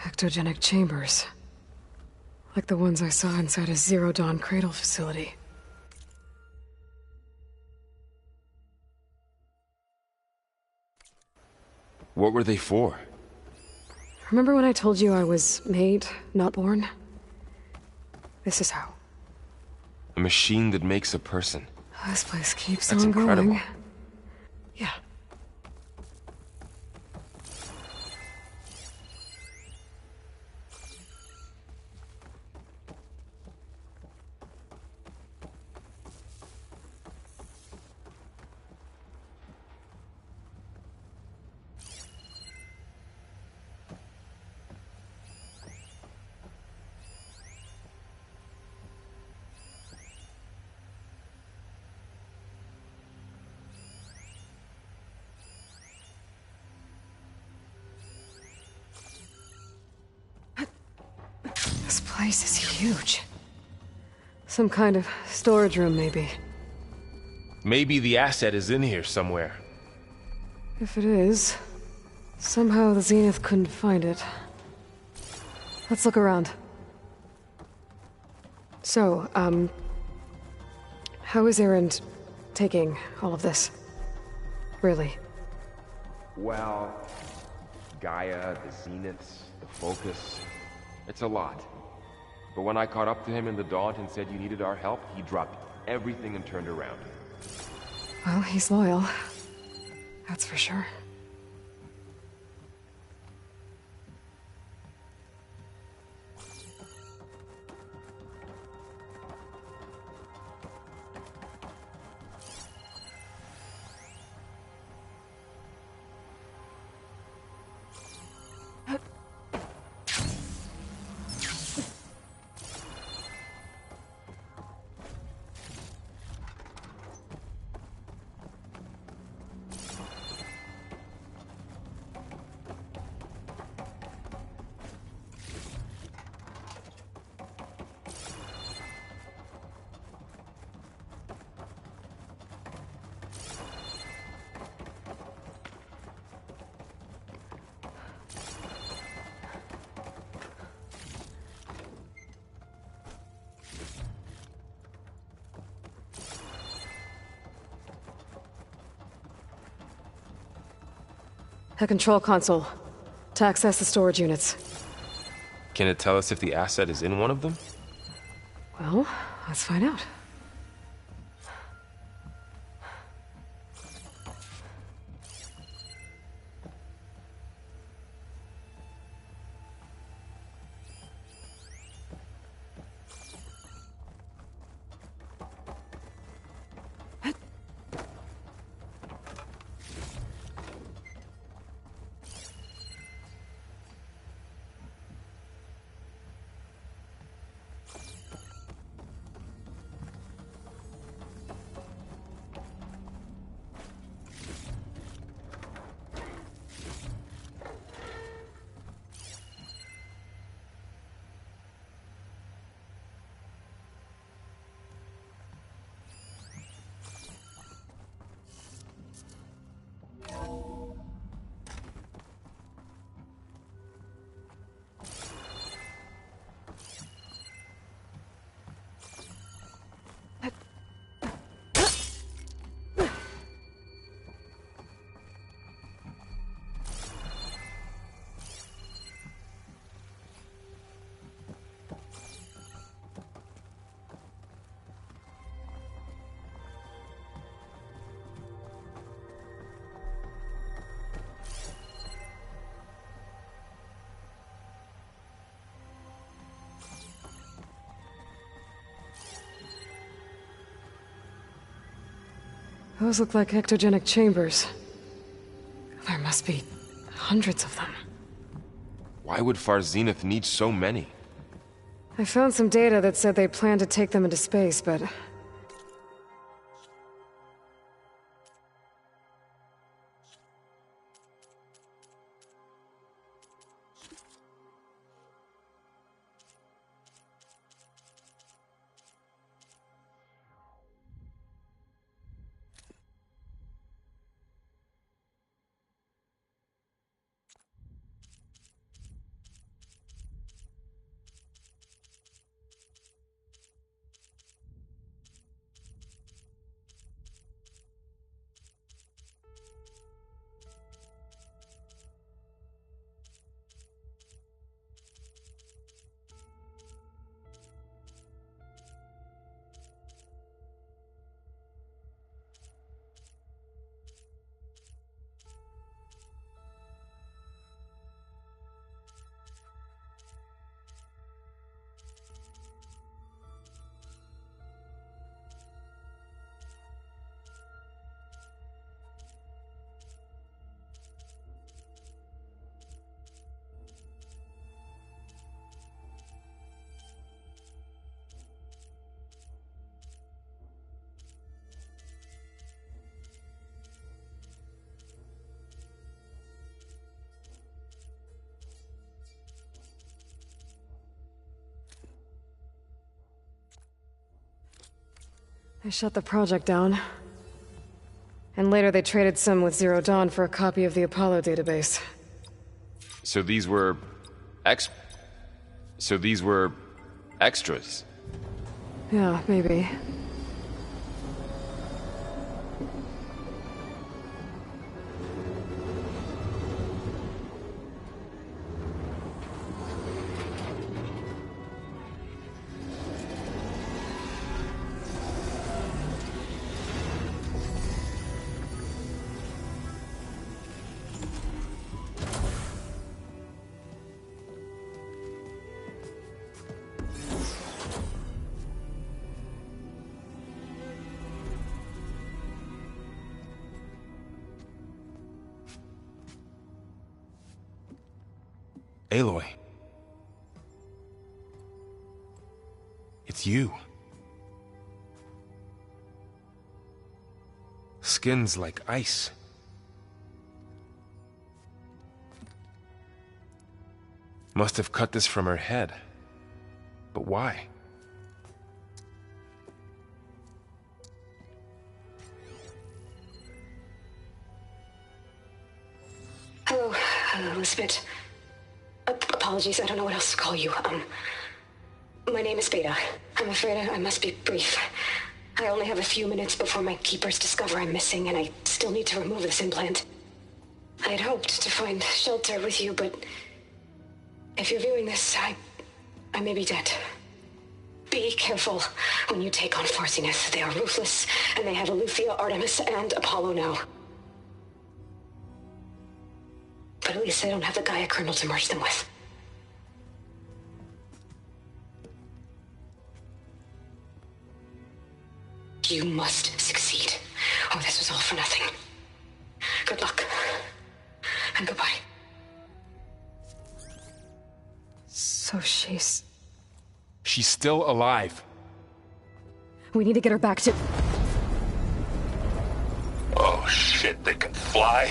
Ectogenic chambers. Like the ones I saw inside a Zero Dawn cradle facility. What were they for? Remember when I told you I was made, not born? This is how. A machine that makes a person. This place keeps That's on incredible. going. Yeah. This place is huge. Some kind of storage room, maybe. Maybe the asset is in here somewhere. If it is, somehow the Zenith couldn't find it. Let's look around. So, how is Erend taking all of this? Really? Well, Gaia, the Zeniths, the Focus, it's a lot. But when I caught up to him in the Daunt and said you needed our help, he dropped everything and turned around. Well, he's loyal. That's for sure. A control console. To access the storage units. Can it tell us if the asset is in one of them? Well, let's find out. Those look like ectogenic chambers. There must be hundreds of them. Why would Far Zenith need so many? I found some data that said they plan to take them into space, but... I shut the project down. And later they traded some with Zero Dawn for a copy of the Apollo database. So these were... So these were... extras? Yeah, maybe. Aloy. It's you. Skin's like ice. Must have cut this from her head. But why? Hello, Elizabeth. Apologies, I don't know what else to call you. My name is Beta. I'm afraid I must be brief. I only have a few minutes before my keepers discover I'm missing, and I still need to remove this implant. I had hoped to find shelter with you, but if you're viewing this, I may be dead. Be careful when you take on Far Zenith. They are ruthless, and they have Eleuthia, Artemis, and Apollo now. But at least they don't have the Gaia kernel to merge them with. You must succeed, or this was all for nothing. Good luck. And goodbye. So she's still alive. We need to get her back to... Oh shit, they can fly?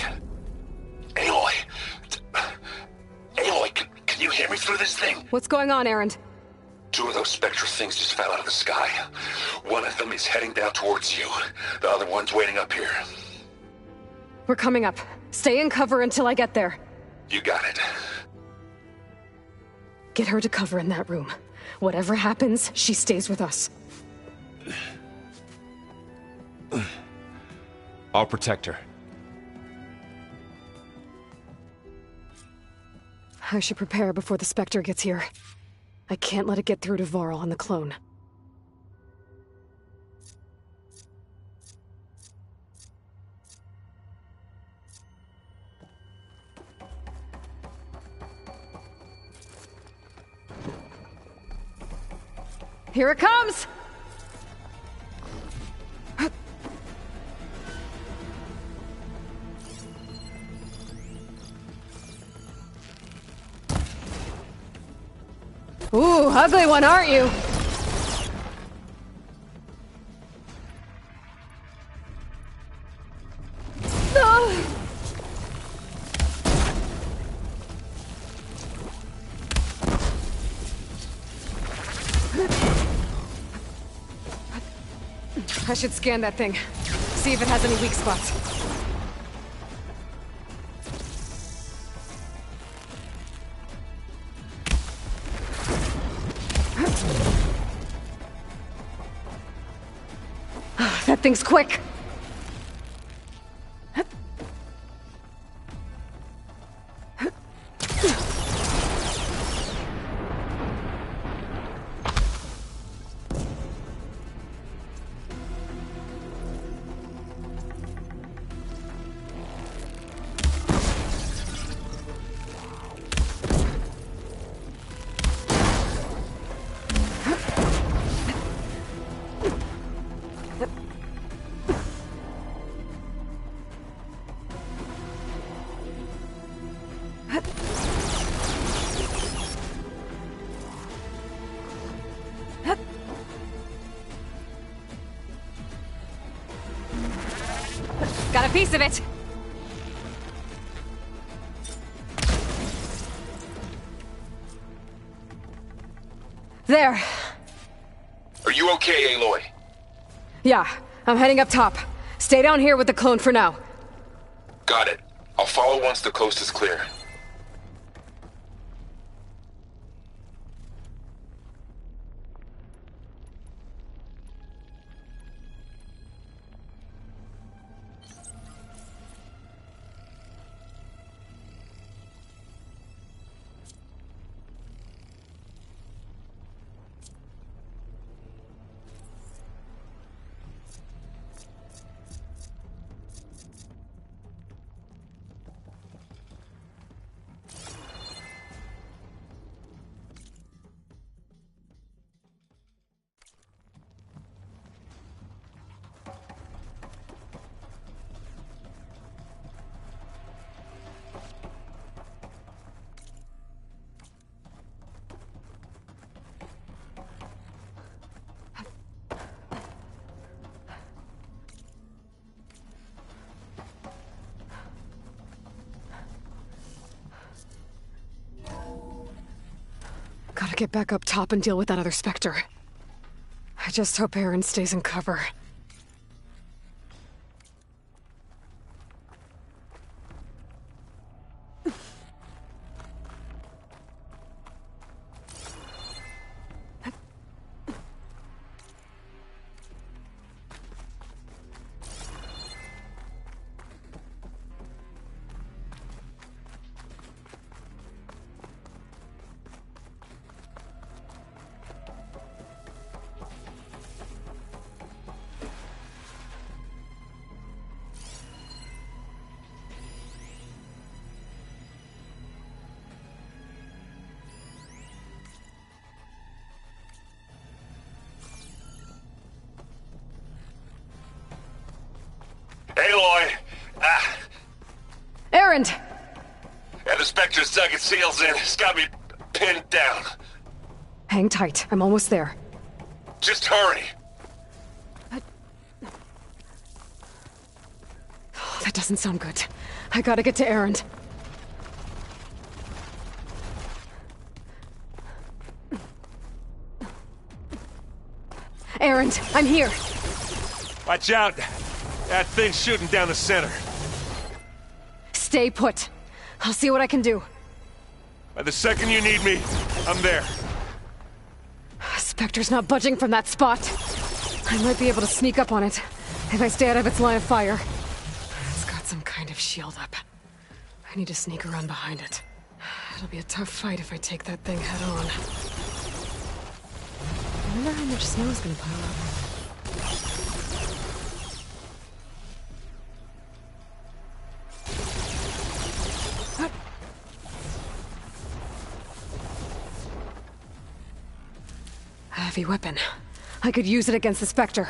Aloy! Aloy, can you hear me through this thing? What's going on, Erend? 2 of those Spectre things just fell out of the sky. One of them is heading down towards you. The other one's waiting up here. We're coming up. Stay in cover until I get there. You got it. Get her to cover in that room. Whatever happens, she stays with us. I'll protect her. I should prepare before the Spectre gets here. I can't let it get through to Varl and the clone. Here it comes! Ooh, ugly one, aren't you? I should scan that thing. See if it has any weak spots. That thing's quick! Got a piece of it! There. Are you okay, Aloy? Yeah, I'm heading up top. Stay down here with the clone for now. Got it. I'll follow once the coast is clear. Gotta get back up top and deal with that other Spectre. I just hope Aaron stays in cover. Aloy! Aaron! Yeah, the Spectre's dug its heels in. It's got me pinned down. Hang tight. I'm almost there. Just hurry. That doesn't sound good. I gotta get to Aaron. Aaron, I'm here. Watch out. That thing's shooting down the center. Stay put. I'll see what I can do. By the second you need me, I'm there. Spectre's not budging from that spot. I might be able to sneak up on it if I stay out of its line of fire. It's got some kind of shield up. I need to sneak around behind it. It'll be a tough fight if I take that thing head on. I wonder how much snow is gonna pile up. A heavy weapon. I could use it against the Spectre.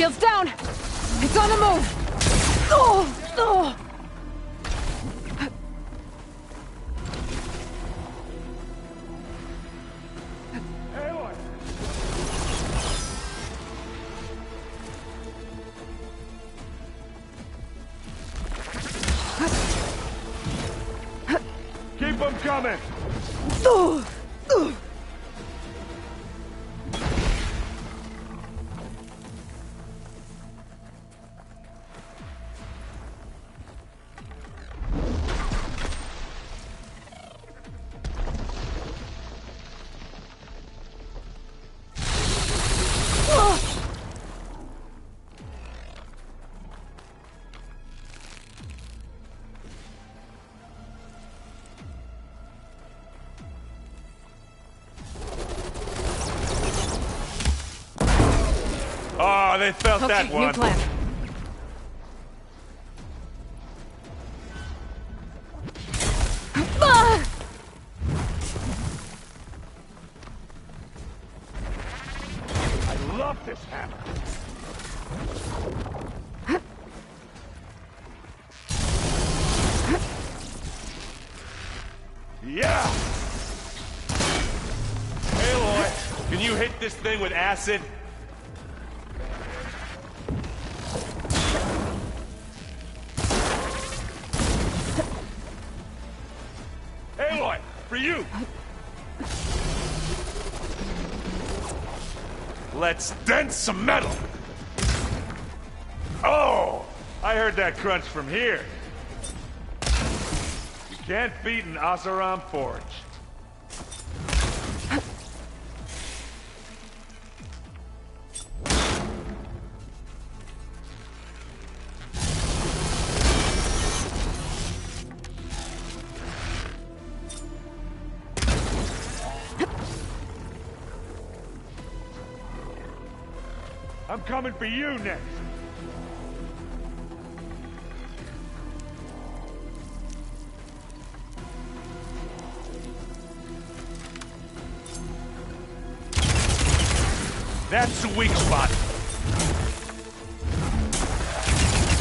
Shield's down! It's on the move! Oh! Oh! Aloy! Keep them coming! Oh! Oh! Oh, they felt Okay, that one. new plan. Yeah! Aloy, can you hit this thing with acid? Aloy, for you! Let's dent some metal! Oh! I heard that crunch from here. You can't beat an Asaram forge. I'm coming for you next. That's the weak spot.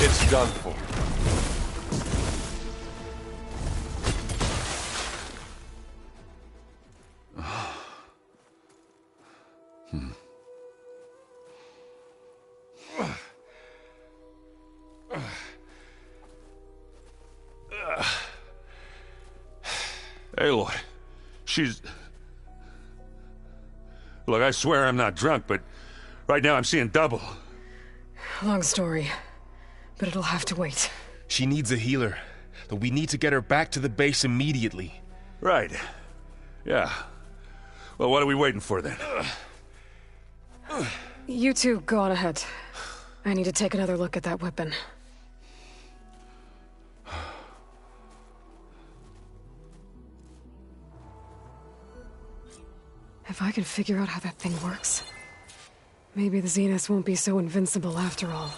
It's done for. Aloy, she's... Look, I swear I'm not drunk, but right now I'm seeing double. Long story, but it'll have to wait. She needs a healer, but we need to get her back to the base immediately. Right. Yeah. Well, what are we waiting for then? You two go on ahead. I need to take another look at that weapon. If I can figure out how that thing works, maybe the Zeniths won't be so invincible after all.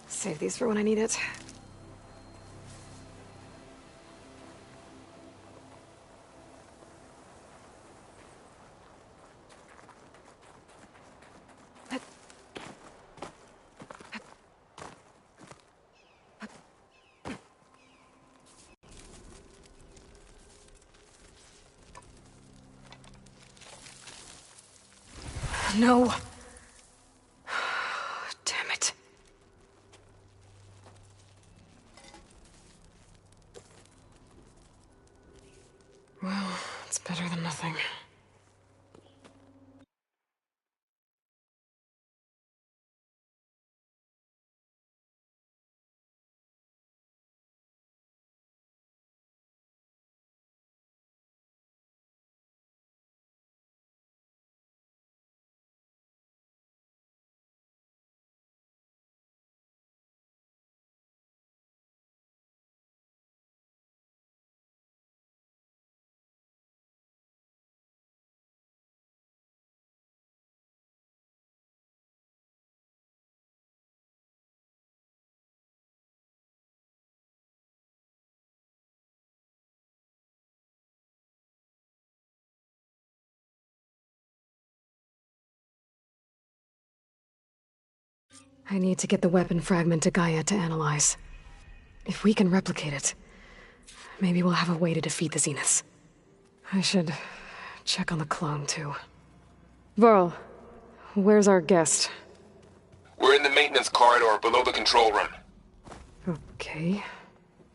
Save these for when I need it. No. Damn it. Well, it's better than nothing. I need to get the weapon fragment to Gaia to analyze. If we can replicate it, maybe we'll have a way to defeat the Zeniths. I should check on the clone, too. Varl, where's our guest? We're in the maintenance corridor below the control room. Okay.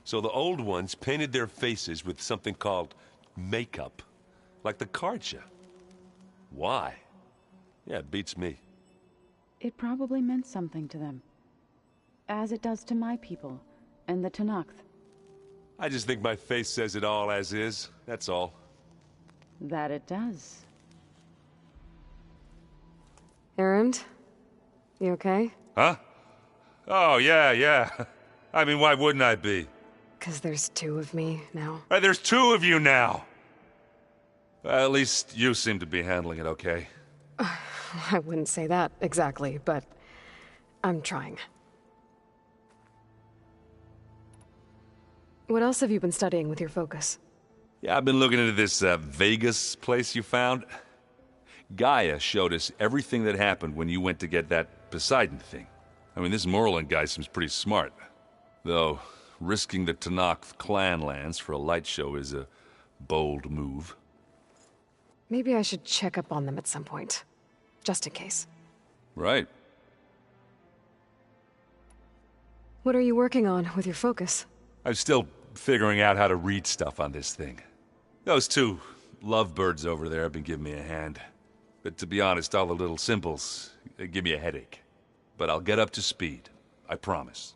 So the old ones painted their faces with something called makeup. Like the Karja. Why? Yeah, it beats me. It probably meant something to them. As it does to my people, and the Tanakh. I just think my face says it all as is, that's all. That it does. Erend? You okay? Huh? Oh, yeah. I mean, why wouldn't I be? 'Cause there's two of me now. Right, there's two of you now! At least you seem to be handling it okay. I wouldn't say that exactly, but I'm trying. What else have you been studying with your focus? Yeah, I've been looking into this Vegas place you found. Gaia showed us everything that happened when you went to get that Poseidon thing. I mean, this Morland guy seems pretty smart. Though, risking the Tanakh clan lands for a light show is a bold move. Maybe I should check up on them at some point. Just in case. Right. What are you working on with your focus? I'm still figuring out how to read stuff on this thing. Those two lovebirds over there have been giving me a hand. But to be honest, all the little symbols, they give me a headache. But I'll get up to speed. I promise.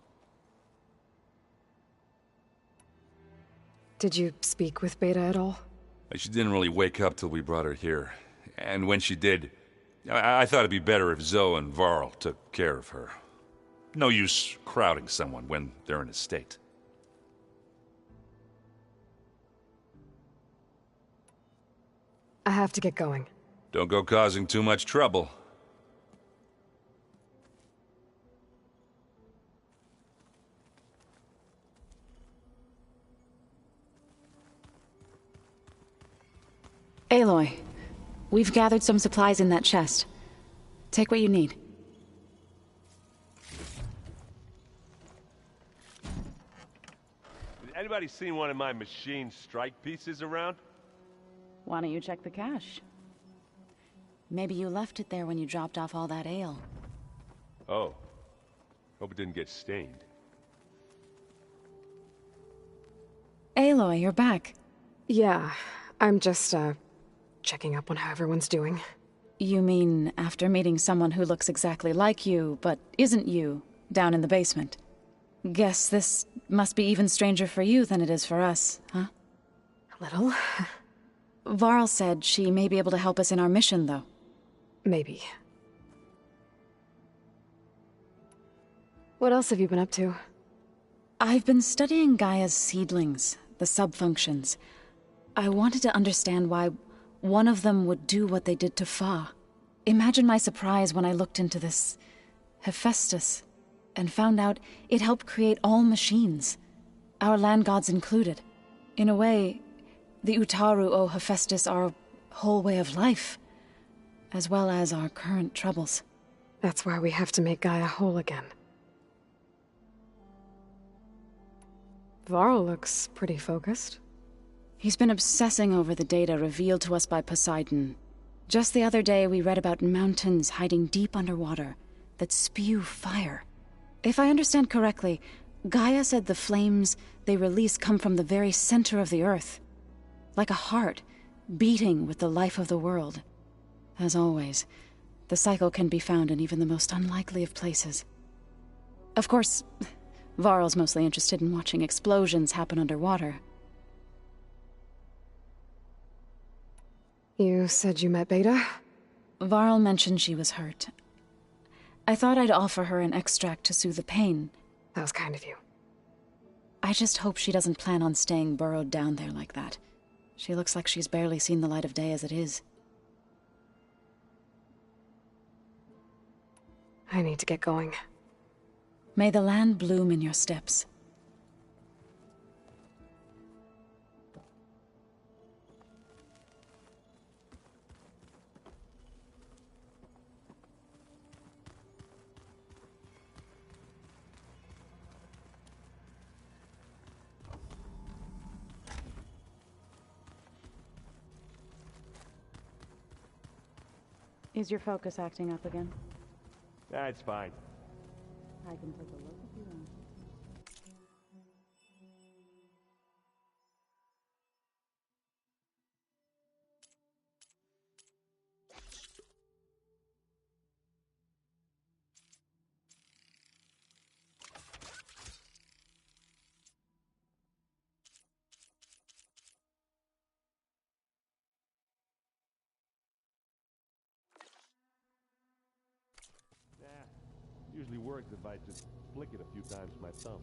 Did you speak with Beta at all? She didn't really wake up till we brought her here. And when she did, I thought it'd be better if Zoe and Varl took care of her. No use crowding someone when they're in a state. I have to get going. Don't go causing too much trouble. Aloy, we've gathered some supplies in that chest. Take what you need. Has anybody seen one of my machine strike pieces around? Why don't you check the cache? Maybe you left it there when you dropped off all that ale. Oh. Hope it didn't get stained. Aloy, you're back. Yeah, I'm just, checking up on how everyone's doing. You mean after meeting someone who looks exactly like you, but isn't you, down in the basement? Guess this must be even stranger for you than it is for us, huh? A little. Varl said she may be able to help us in our mission, though. Maybe. What else have you been up to? I've been studying Gaia's seedlings, the subfunctions. I wanted to understand why one of them would do what they did to Fa. Imagine my surprise when I looked into this Hephaestus and found out it helped create all machines, our land gods included. In a way, the Utaru owe Hephaestus our whole way of life, as well as our current troubles. That's why we have to make Gaia whole again. Varl looks pretty focused. He's been obsessing over the data revealed to us by Poseidon. Just the other day, we read about mountains hiding deep underwater that spew fire. If I understand correctly, Gaia said the flames they release come from the very center of the earth. Like a heart, beating with the life of the world. As always, the cycle can be found in even the most unlikely of places. Of course, Varl's mostly interested in watching explosions happen underwater. You said you met Beta? Varl mentioned she was hurt. I thought I'd offer her an extract to soothe the pain. That was kind of you. I just hope she doesn't plan on staying burrowed down there like that. She looks like she's barely seen the light of day as it is. I need to get going. May the land bloom in your steps. Is your focus acting up again? That's fine. I can take a look if you want. Usually works if I just flick it a few times with my thumb.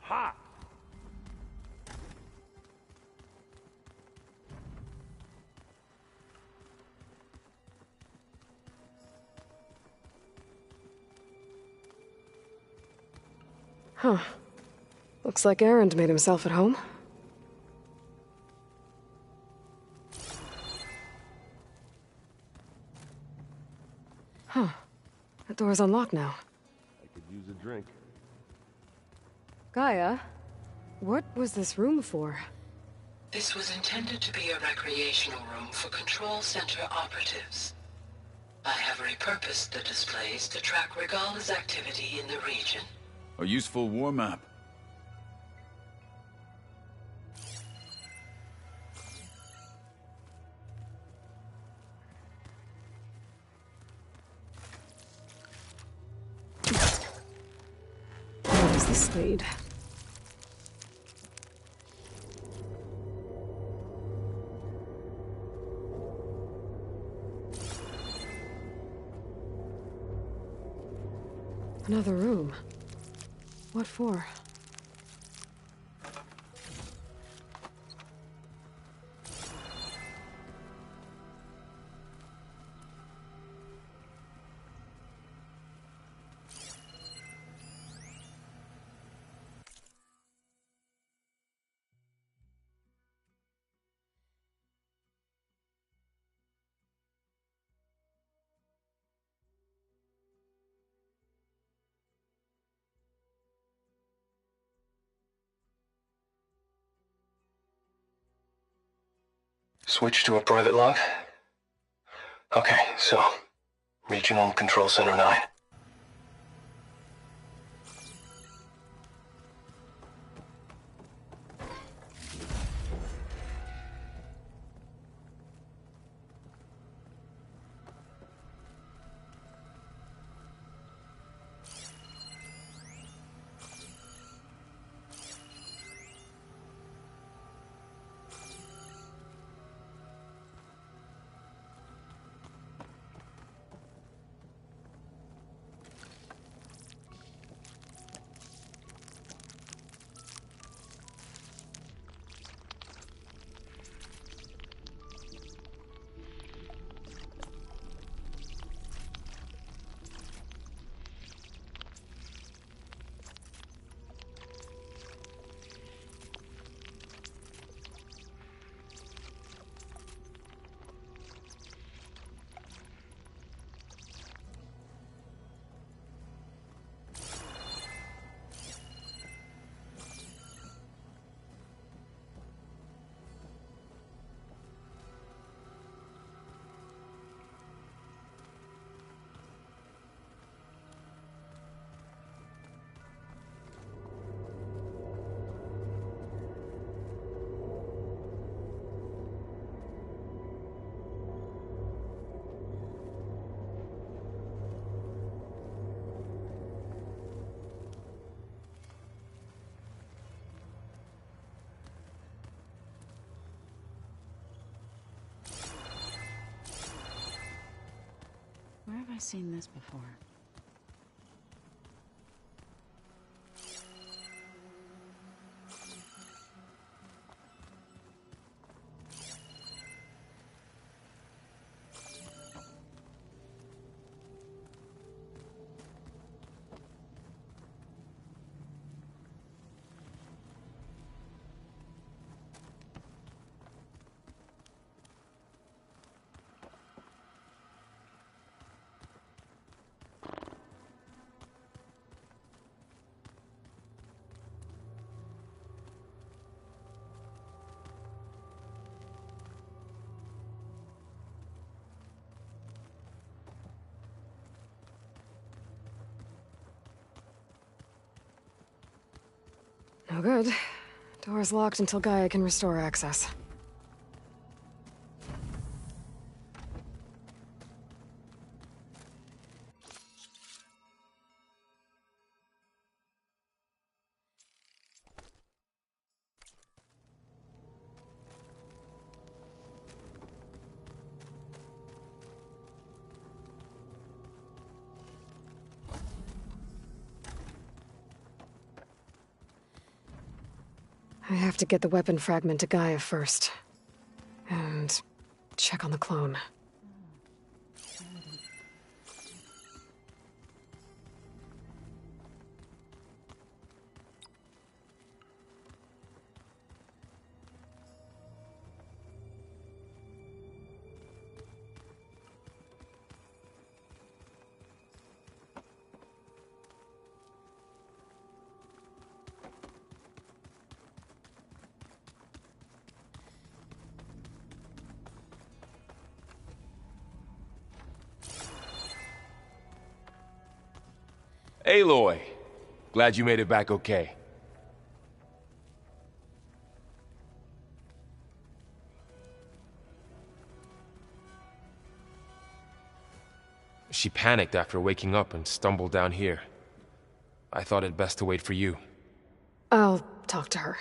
Ha! Huh. Looks like Erend made himself at home. Huh. That door's unlocked now. I could use a drink. Gaia, what was this room for? This was intended to be a recreational room for Control Center operatives. I have repurposed the displays to track Regala's activity in the region. A useful war map. What is this lead? Another room. What for? Switch to a private log? Okay, so, Regional Control Center 9. I seen this before? No good. Door's locked until Gaia can restore access. I have to get the weapon fragment to Gaia first. And check on the clone. Aloy! Glad you made it back okay. She panicked after waking up and stumbled down here. I thought it best to wait for you. I'll talk to her.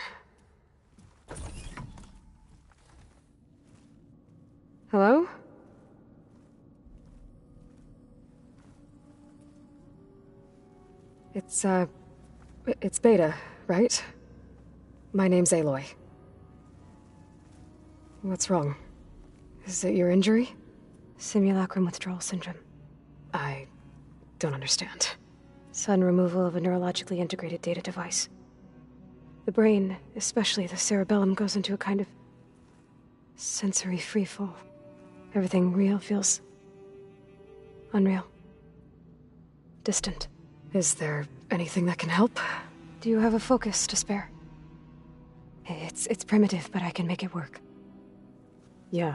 Hello? It's Beta, right? My name's Aloy. What's wrong? Is it your injury? Simulacrum withdrawal syndrome. I don't understand. Sudden removal of a neurologically integrated data device. The brain, especially the cerebellum, goes into a kind of sensory freefall. Everything real feels unreal. Distant. Is there anything that can help? Do you have a focus to spare? It's primitive, but I can make it work. Yeah.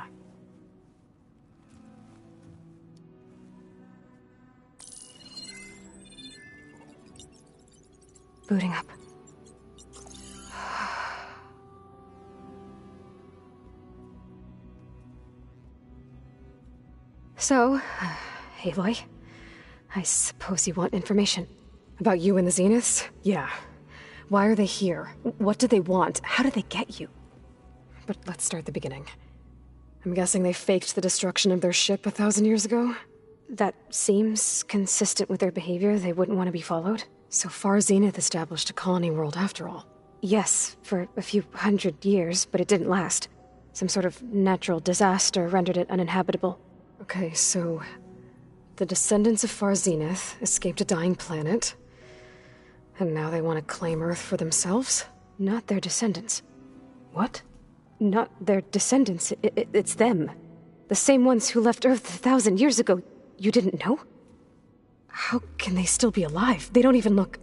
Booting up. So, Aloy, I suppose you want information. About you and the Zeniths? Yeah. Why are they here? What do they want? How did they get you? But let's start at the beginning. I'm guessing they faked the destruction of their ship 1,000 years ago? That seems consistent with their behavior. They wouldn't want to be followed. So far, Zenith established a colony world after all. Yes, for a few hundred years, but it didn't last. Some sort of natural disaster rendered it uninhabitable. Okay, so the descendants of Far Zenith escaped a dying planet, and now they want to claim Earth for themselves? Not their descendants. What? Not their descendants. It's them. The same ones who left Earth 1,000 years ago. You didn't know? How can they still be alive? They don't even look...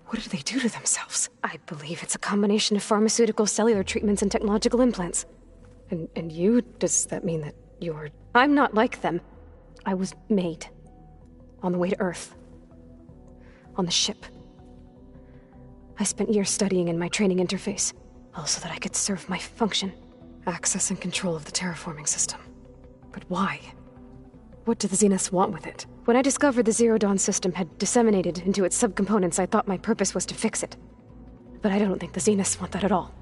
What did they do to themselves? I believe it's a combination of pharmaceutical, cellular treatments, and technological implants. And you? Does that mean that you're... I'm not like them. I was made. On the way to Earth. On the ship. I spent years studying in my training interface, all so that I could serve my function. Access and control of the terraforming system. But why? What do the Zeniths want with it? When I discovered the Zero Dawn system had disseminated into its subcomponents, I thought my purpose was to fix it. But I don't think the Zeniths want that at all.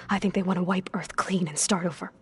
I think they want to wipe Earth clean and start over.